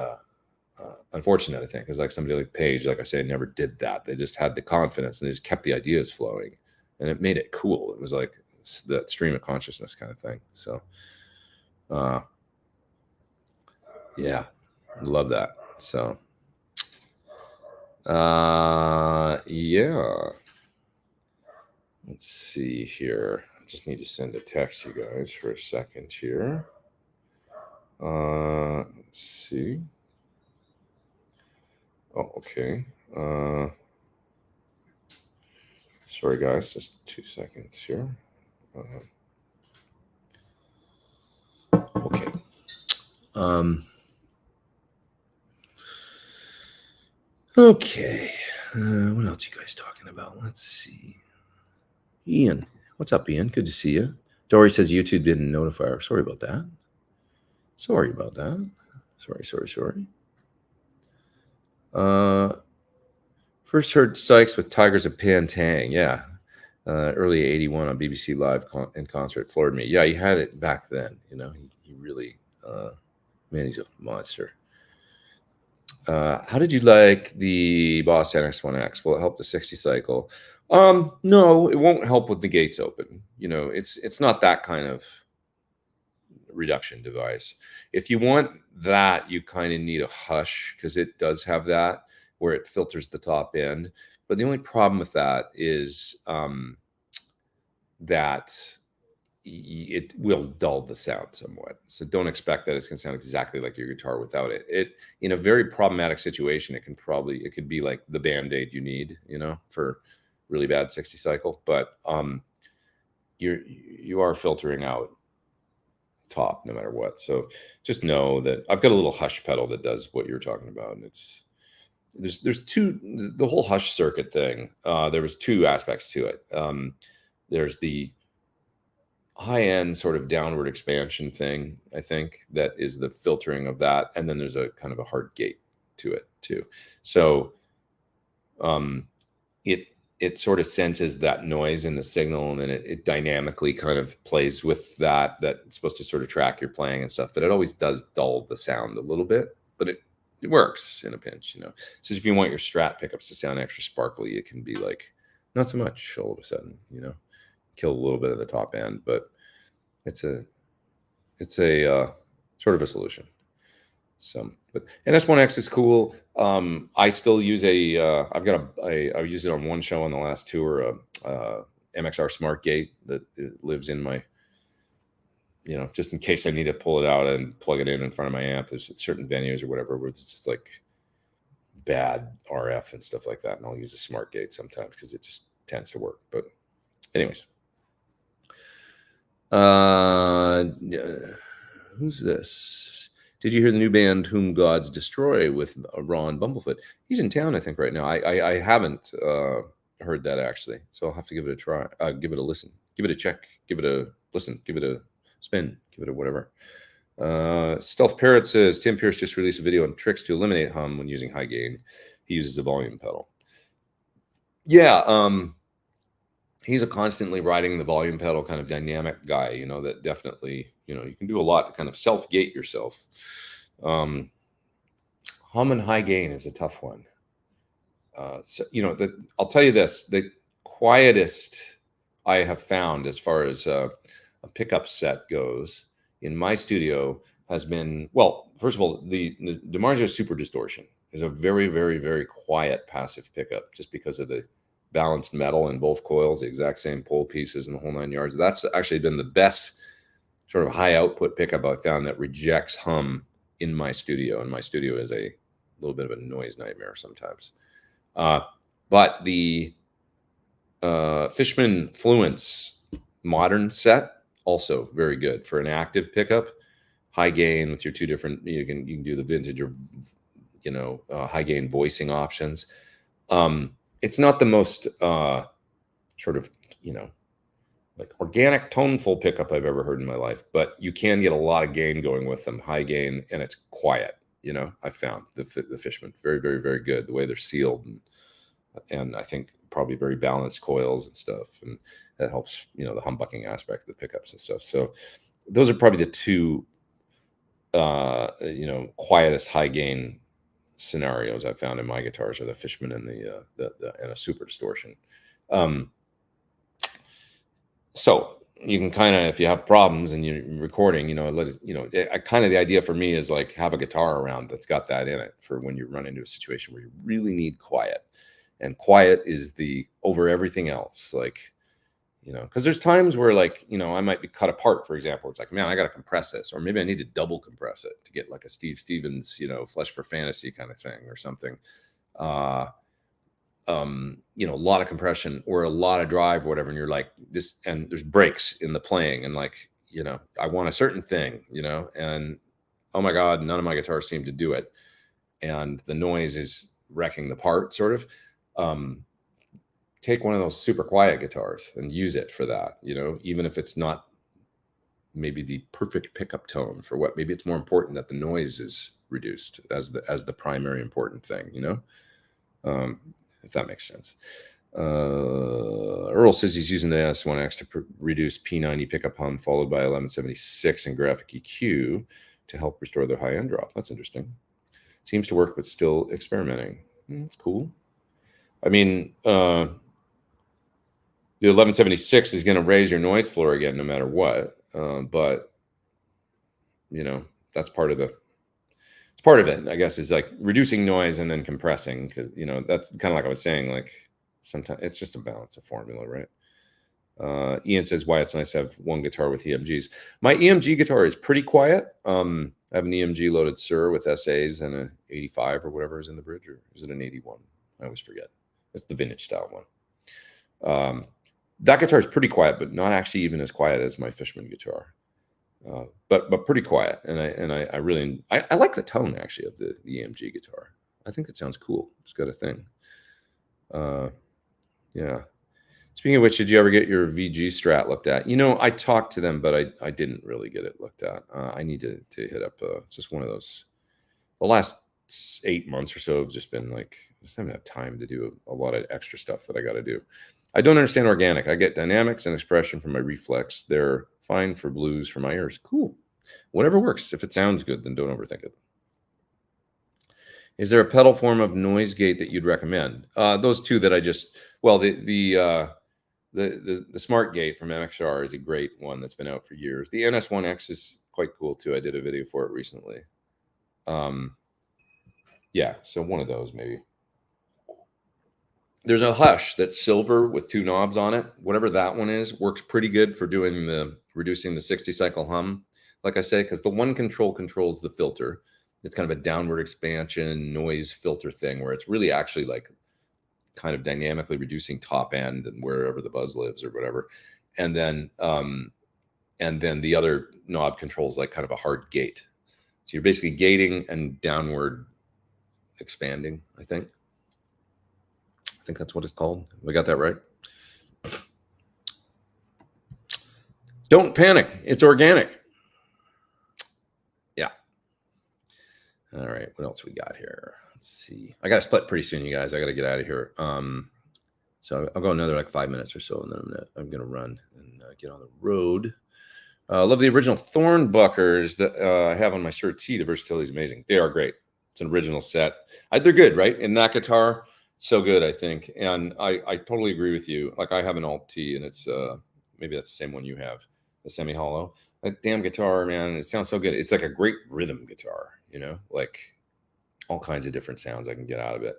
unfortunate, I think, because like somebody like Page, like I say, never did that. They just had the confidence, and they just kept the ideas flowing, and it made it cool. It was like that stream of consciousness kind of thing. So yeah, love that. So yeah, let's see here. I just need to send a text, you guys, for a second here. Let's see. Oh, okay. Sorry, guys, just 2 seconds here. Okay. Okay. What else you guys talking about? Let's see. Ian. What's up, Ian? Good to see you. Dory says YouTube didn't notify her. Sorry about that. Sorry about that. Sorry. First heard Sykes with Tigers of Pantang. Yeah. Early 81 on BBC Live in concert floored me. Yeah, he had it back then. You know, he really, man, he's a monster. How did you like the Boss NX1X? Will it help the 60 cycle? No, it won't help with the gates open. You know, it's not that kind of reduction device. If you want that, you kind of need a Hush, because it does have that where it filters the top end. But the only problem with that is that it will dull the sound somewhat. So don't expect that it's going to sound exactly like your guitar without it. It, in a very problematic situation, it could be like the Band-Aid you need, you know, for really bad 60 cycle. But you are filtering out top no matter what. So just know that I've got a little Hush pedal that does what you're talking about, and there's the whole Hush circuit thing. There was 2 aspects to it. There's the high-end sort of downward expansion thing, I think, that is the filtering of that, and then there's a kind of a hard gate to it too. So it sort of senses that noise in the signal, and then it dynamically kind of plays with that. That's supposed to sort of track your playing and stuff, but it always does dull the sound a little bit, but it works in a pinch, you know. So if you want your Strat pickups to sound extra sparkly, it can be like not so much all of a sudden, you know, kill a little bit of the top end, but it's a sort of a solution. So, but NS1X is cool. I still use I used it on one show on the last tour, MXR Smart Gate that lives in my, you know, just in case I need to pull it out and plug it in front of my amp. There's certain venues or whatever where it's just like bad RF and stuff like that, and I'll use a Smart Gate sometimes because it just tends to work. But anyways, who's this? Did you hear the new band Whom Gods Destroy with Ron Bumblefoot? He's in town, I think, right now. I haven't heard that, actually, so I'll have to give it a try. Give it a listen. Give it a check. Give it a listen. Give it a spin. Give it a whatever. Stealth Parrot says, Tim Pierce just released a video on tricks to eliminate hum when using high gain. He uses a volume pedal. Yeah, he's a constantly riding the volume pedal kind of dynamic guy, you know, that definitely, you know, you can do a lot to kind of self-gate yourself. Hum and high gain is a tough one. So, you know, I'll tell you this, the quietest I have found as far as a pickup set goes in my studio has been, well, first of all, the DiMarzio Super Distortion is a very, very, very quiet passive pickup just because of the balanced metal in both coils, the exact same pole pieces and the whole 9 yards. That's actually been the best sort of high output pickup I've found that rejects hum in my studio. And my studio is a little bit of a noise nightmare sometimes. But the Fishman Fluence modern set, also very good for an active pickup. High gain with your two different, you can do the vintage or, high gain voicing options. It's not the most sort of, like organic toneful pickup I've ever heard in my life, but you can get a lot of gain going with them, high gain, and it's quiet. I found the Fishman very, very, very good. The way they're sealed, and I think probably very balanced coils and stuff, and that helps, the humbucking aspect of the pickups and stuff. So those are probably the two, quietest high gain scenarios I've found in my guitars are the Fishman and the and a super distortion. So you can kind of, if you have problems and you're recording, kind of the idea for me is like have a guitar around that's got that in it for when you run into a situation where you really need quiet, and quiet is the over everything else. Like, because there's times where like, I might be cut apart, for example. It's like, man, I got to compress this, or maybe I need to double compress it to get like a Steve Stevens, Flesh for Fantasy kind of thing or something. A lot of compression or a lot of drive or whatever, and you're like this, and there's breaks in the playing, and like, I want a certain thing, and oh my God, none of my guitars seem to do it, and the noise is wrecking the part, sort of. Take one of those super quiet guitars and use it for that, even if it's not maybe the perfect pickup tone for what, maybe it's more important that the noise is reduced as the primary important thing, if that makes sense. Earl says he's using the S1X to reduce P90 pickup hum, followed by 1176 and graphic EQ to help restore their high end drop. That's interesting. Seems to work, but still experimenting. That's cool. I mean, the 1176 is going to raise your noise floor again, no matter what. But that's part of it, I guess, is like reducing noise and then compressing, because that's kind of like I was saying, like sometimes it's just a balance of formula, right? Ian says why it's nice to have one guitar with EMGs. My EMG guitar is pretty quiet. I have an EMG loaded Sur with SAs and an 85 or whatever is in the bridge, or is it an 81? I always forget. It's the vintage style one. That guitar is pretty quiet, but not actually even as quiet as my Fishman guitar. But pretty quiet, and I really like the tone actually of the EMG guitar. I think it sounds cool. It's got a thing. Yeah. Speaking of which, did you ever get your VG Strat looked at? I talked to them, but I didn't really get it looked at. I need to hit up just one of those. The last 8 months or so have just been like, I just haven't had time to do a lot of extra stuff that I got to do. I don't understand organic. I get dynamics and expression from my reflex. They're fine for blues for my ears. Cool. Whatever works. If it sounds good, then don't overthink it. Is there a pedal form of noise gate that you'd recommend? Those two that I just, well, the Smart Gate from MXR is a great one that's been out for years. The NS1X is quite cool too. I did a video for it recently. Yeah, so one of those maybe. There's a Hush that's silver with 2 knobs on it. Whatever that one is, works pretty good for doing reducing the 60 cycle hum. Like I say, because the one control controls the filter. It's kind of a downward expansion noise filter thing where it's really actually like kind of dynamically reducing top end and wherever the buzz lives or whatever. And then the other knob controls like kind of a hard gate. So you're basically gating and downward expanding, I think that's what it's called. We got that right? Don't panic. It's organic. Yeah. All right. What else we got here? Let's see. I got to split pretty soon, you guys. I got to get out of here. So I'll go another like 5 minutes or so, and then I'm going to run and get on the road. Love the original Thorn Buckers that I have on my Sur T. The versatility is amazing. They are great. It's an original set. They're good, right? In that guitar, so good, I think. And I totally agree with you. Like I have an Alt T, and it's maybe that's the same one you have, the semi-hollow. That damn guitar, man, it sounds so good. It's like a great rhythm guitar, like all kinds of different sounds I can get out of it.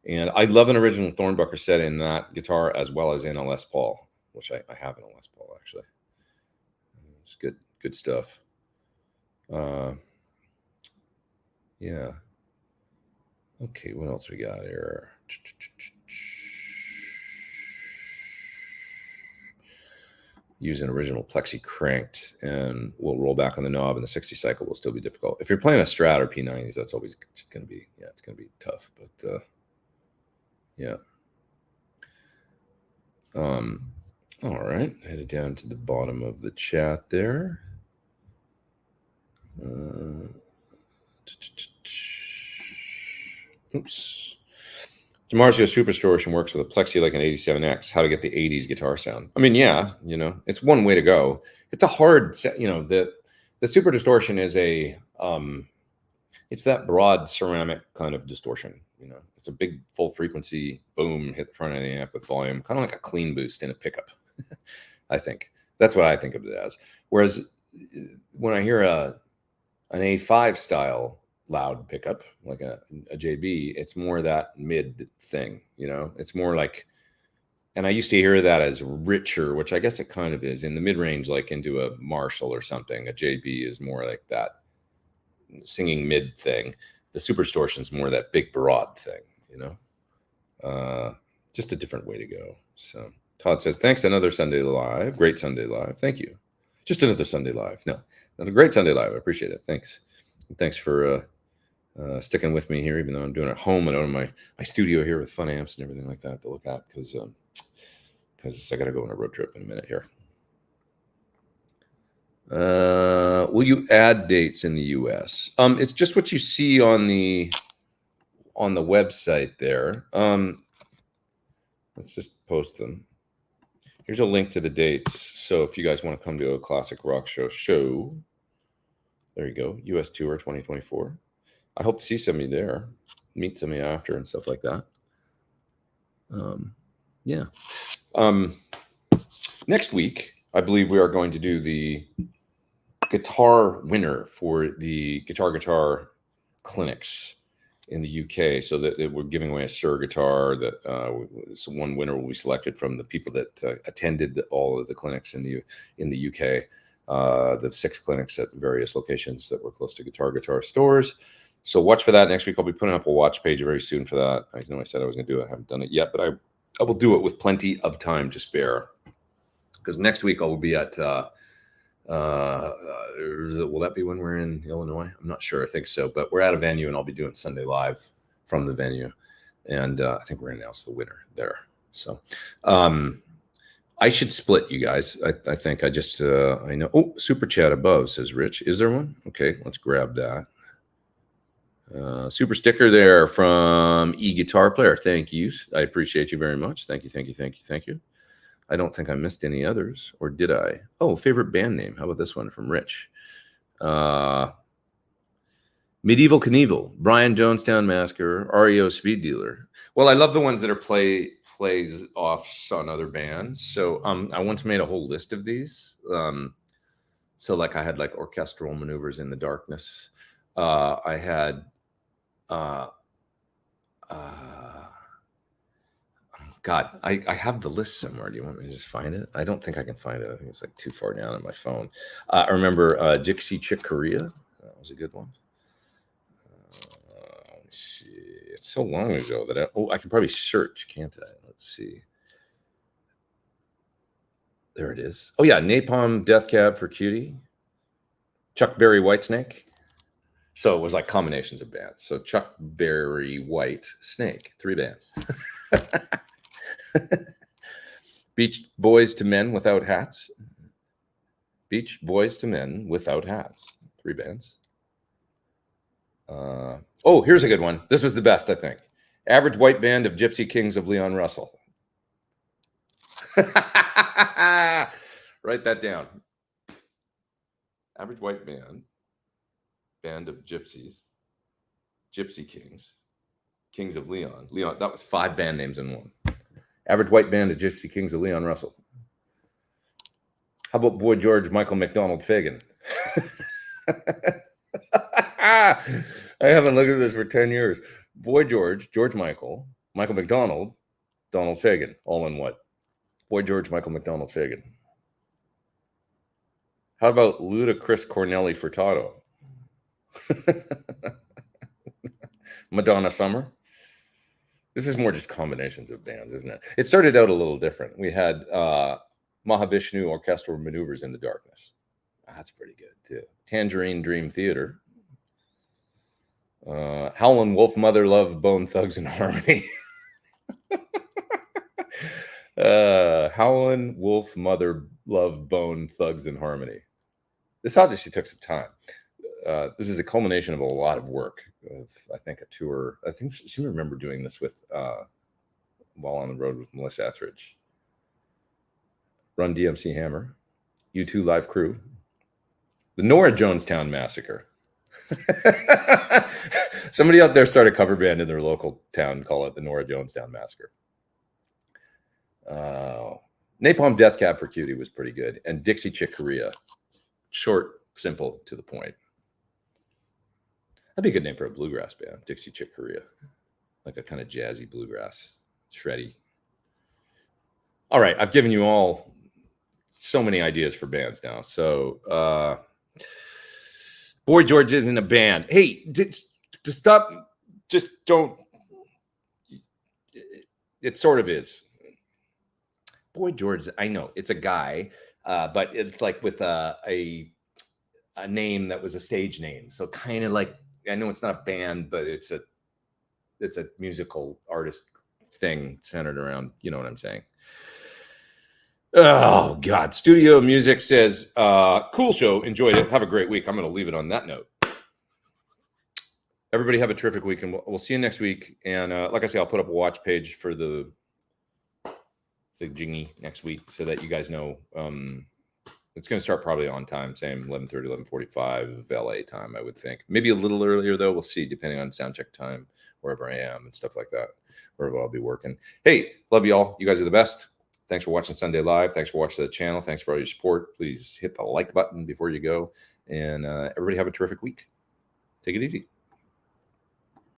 And I love an original Thornbucker set in that guitar as well as in a Les Paul, which I have in a Les Paul actually. It's good stuff. Yeah. Okay, what else we got here? Use an original plexi cranked, and we'll roll back on the knob, and the 60 cycle will still be difficult. If you're playing a Strat or P90s, that's always just going to be, it's going to be tough. But yeah. All right, headed down to the bottom of the chat there. Oops. Demarzio Super Distortion works with a plexi like an 87X. How to get the 80s guitar sound? I mean, yeah, it's one way to go. It's a hard set. The Super Distortion is it's that broad ceramic kind of distortion. It's a big full frequency boom, hit the front of the amp with volume, kind of like a clean boost in a pickup. I think that's what I think of it as. Whereas when I hear an A5 style loud pickup like a JB, it's more that mid thing. It's more like, and I used to hear that as richer, which I guess it kind of is in the mid range, like into a Marshall or something. A JB is more like that singing mid thing. The Super Distortion is more that big broad thing. Just a different way to go. So Todd says, thanks, another Sunday Live. Great Sunday Live. Thank you. Just another Sunday Live. No, not a great Sunday Live. I appreciate it. Thanks. And thanks for sticking with me here, even though I'm doing it at home and out of my studio here with fun amps and everything like that to look at, because I got to go on a road trip in a minute here. Will you add dates in the US? It's just what you see on the website there. Let's just post them. Here's a link to the dates. So if you guys want to come to a classic rock show, there you go. US Tour 2024. I hope to see some of you there, meet some of you after and stuff like that. Yeah. Next week, I believe we are going to do the guitar winner for the guitar clinics in the UK. So that we're giving away a Sir guitar that so one winner will be selected from the people that attended all of the clinics in the UK. The 6 clinics at various locations that were close to guitar stores. So watch for that next week. I'll be putting up a watch page very soon for that. I know I said I was going to do it. I haven't done it yet, but I will do it with plenty of time to spare. Because next week I will be at, will that be when we're in Illinois? I'm not sure. I think so. But we're at a venue, and I'll be doing Sunday Live from the venue. And I think we're going to announce the winner there. So I should split, you guys. I think I know. Oh, super chat above, says Rich. Is there one? Okay, let's grab that. Super sticker there from E-Guitar Player. Thank you. I appreciate you very much. Thank you. I don't think I missed any others, or did I? Oh, favorite band name. How about this one from Rich? Medieval Knievel, Brian Jonestown Massacre, REO Speed Dealer. Well, I love the ones that are plays off on other bands. So I once made a whole list of these. So like I had like Orchestral Maneuvers in the Darkness. I had God, I have the list somewhere. Do you want me to just find it? I don't think I can find it. I think it's like too far down on my phone. I remember Dixie Chick Corea. That was a good one. Let's see. It's so long ago that I can probably search, can't I? Let's see. There it is. Oh yeah, Napalm Death Cab for Cutie. Chuck Berry Whitesnake. So it was like combinations of bands. So Chuck Berry White Snake, 3 bands. Beach Boys to Men Without Hats. Beach Boys to Men Without Hats, 3 bands. Oh, here's a good one. This was the best, I think. Average White Band of Gypsy Kings of Leon Russell. Write that down. Average White Band of Gypsies, Gypsy Kings, Kings of Leon. That was 5 band names in one. Average White Band of Gypsy Kings of Leon Russell. How about Boy George Michael McDonald Fagan? I haven't looked at this for 10 years. Boy George Michael Michael McDonald, Donald Fagen, all in what? Boy George, Michael McDonald, Fagen. How about Ludacris Corneli Furtado? Madonna Summer. This is more just combinations of bands, isn't it? It started out a little different. We had Mahavishnu Orchestral Maneuvers in the Darkness. That's pretty good, too. Tangerine Dream Theater. Howlin' Wolf Mother Love Bone Thugs and Harmony. Howlin' Wolf Mother Love Bone Thugs and Harmony. This obviously took some time. This is a culmination of a lot of work. I think a tour. I think she remember doing this with while on the road with Melissa Etheridge. Run DMC Hammer, U2 Live Crew, the Nora Jonestown Massacre. Somebody out there started a cover band in their local town, call it the Nora Jonestown Massacre. Napalm Death Cab for Cutie was pretty good, and Dixie Chick Corea. Short, simple, to the point. That'd be a good name for a bluegrass band, Dixie Chick Corea. Like a kind of jazzy bluegrass, shreddy. All right, I've given you all so many ideas for bands now. So, Boy George isn't a band. Hey, stop. Just don't. It sort of is. Boy George, I know it's a guy, but it's like with a name that was a stage name. So kind of like, I know it's not a band, but it's a musical artist thing centered around, you know what I'm saying? Oh God. Studio Music says, cool show. Enjoyed it. Have a great week. I'm going to leave it on that note. Everybody have a terrific week, and we'll see you next week. And like I say, I'll put up a watch page for the Jingy next week so that you guys know. It's going to start probably on time, same 11:30, 11:45 LA time, I would think. Maybe a little earlier, though. We'll see, depending on sound check time, wherever I am and stuff like that, wherever I'll be working. Hey, love you all. You guys are the best. Thanks for watching Sunday Live. Thanks for watching the channel. Thanks for all your support. Please hit the like button before you go. And everybody have a terrific week. Take it easy.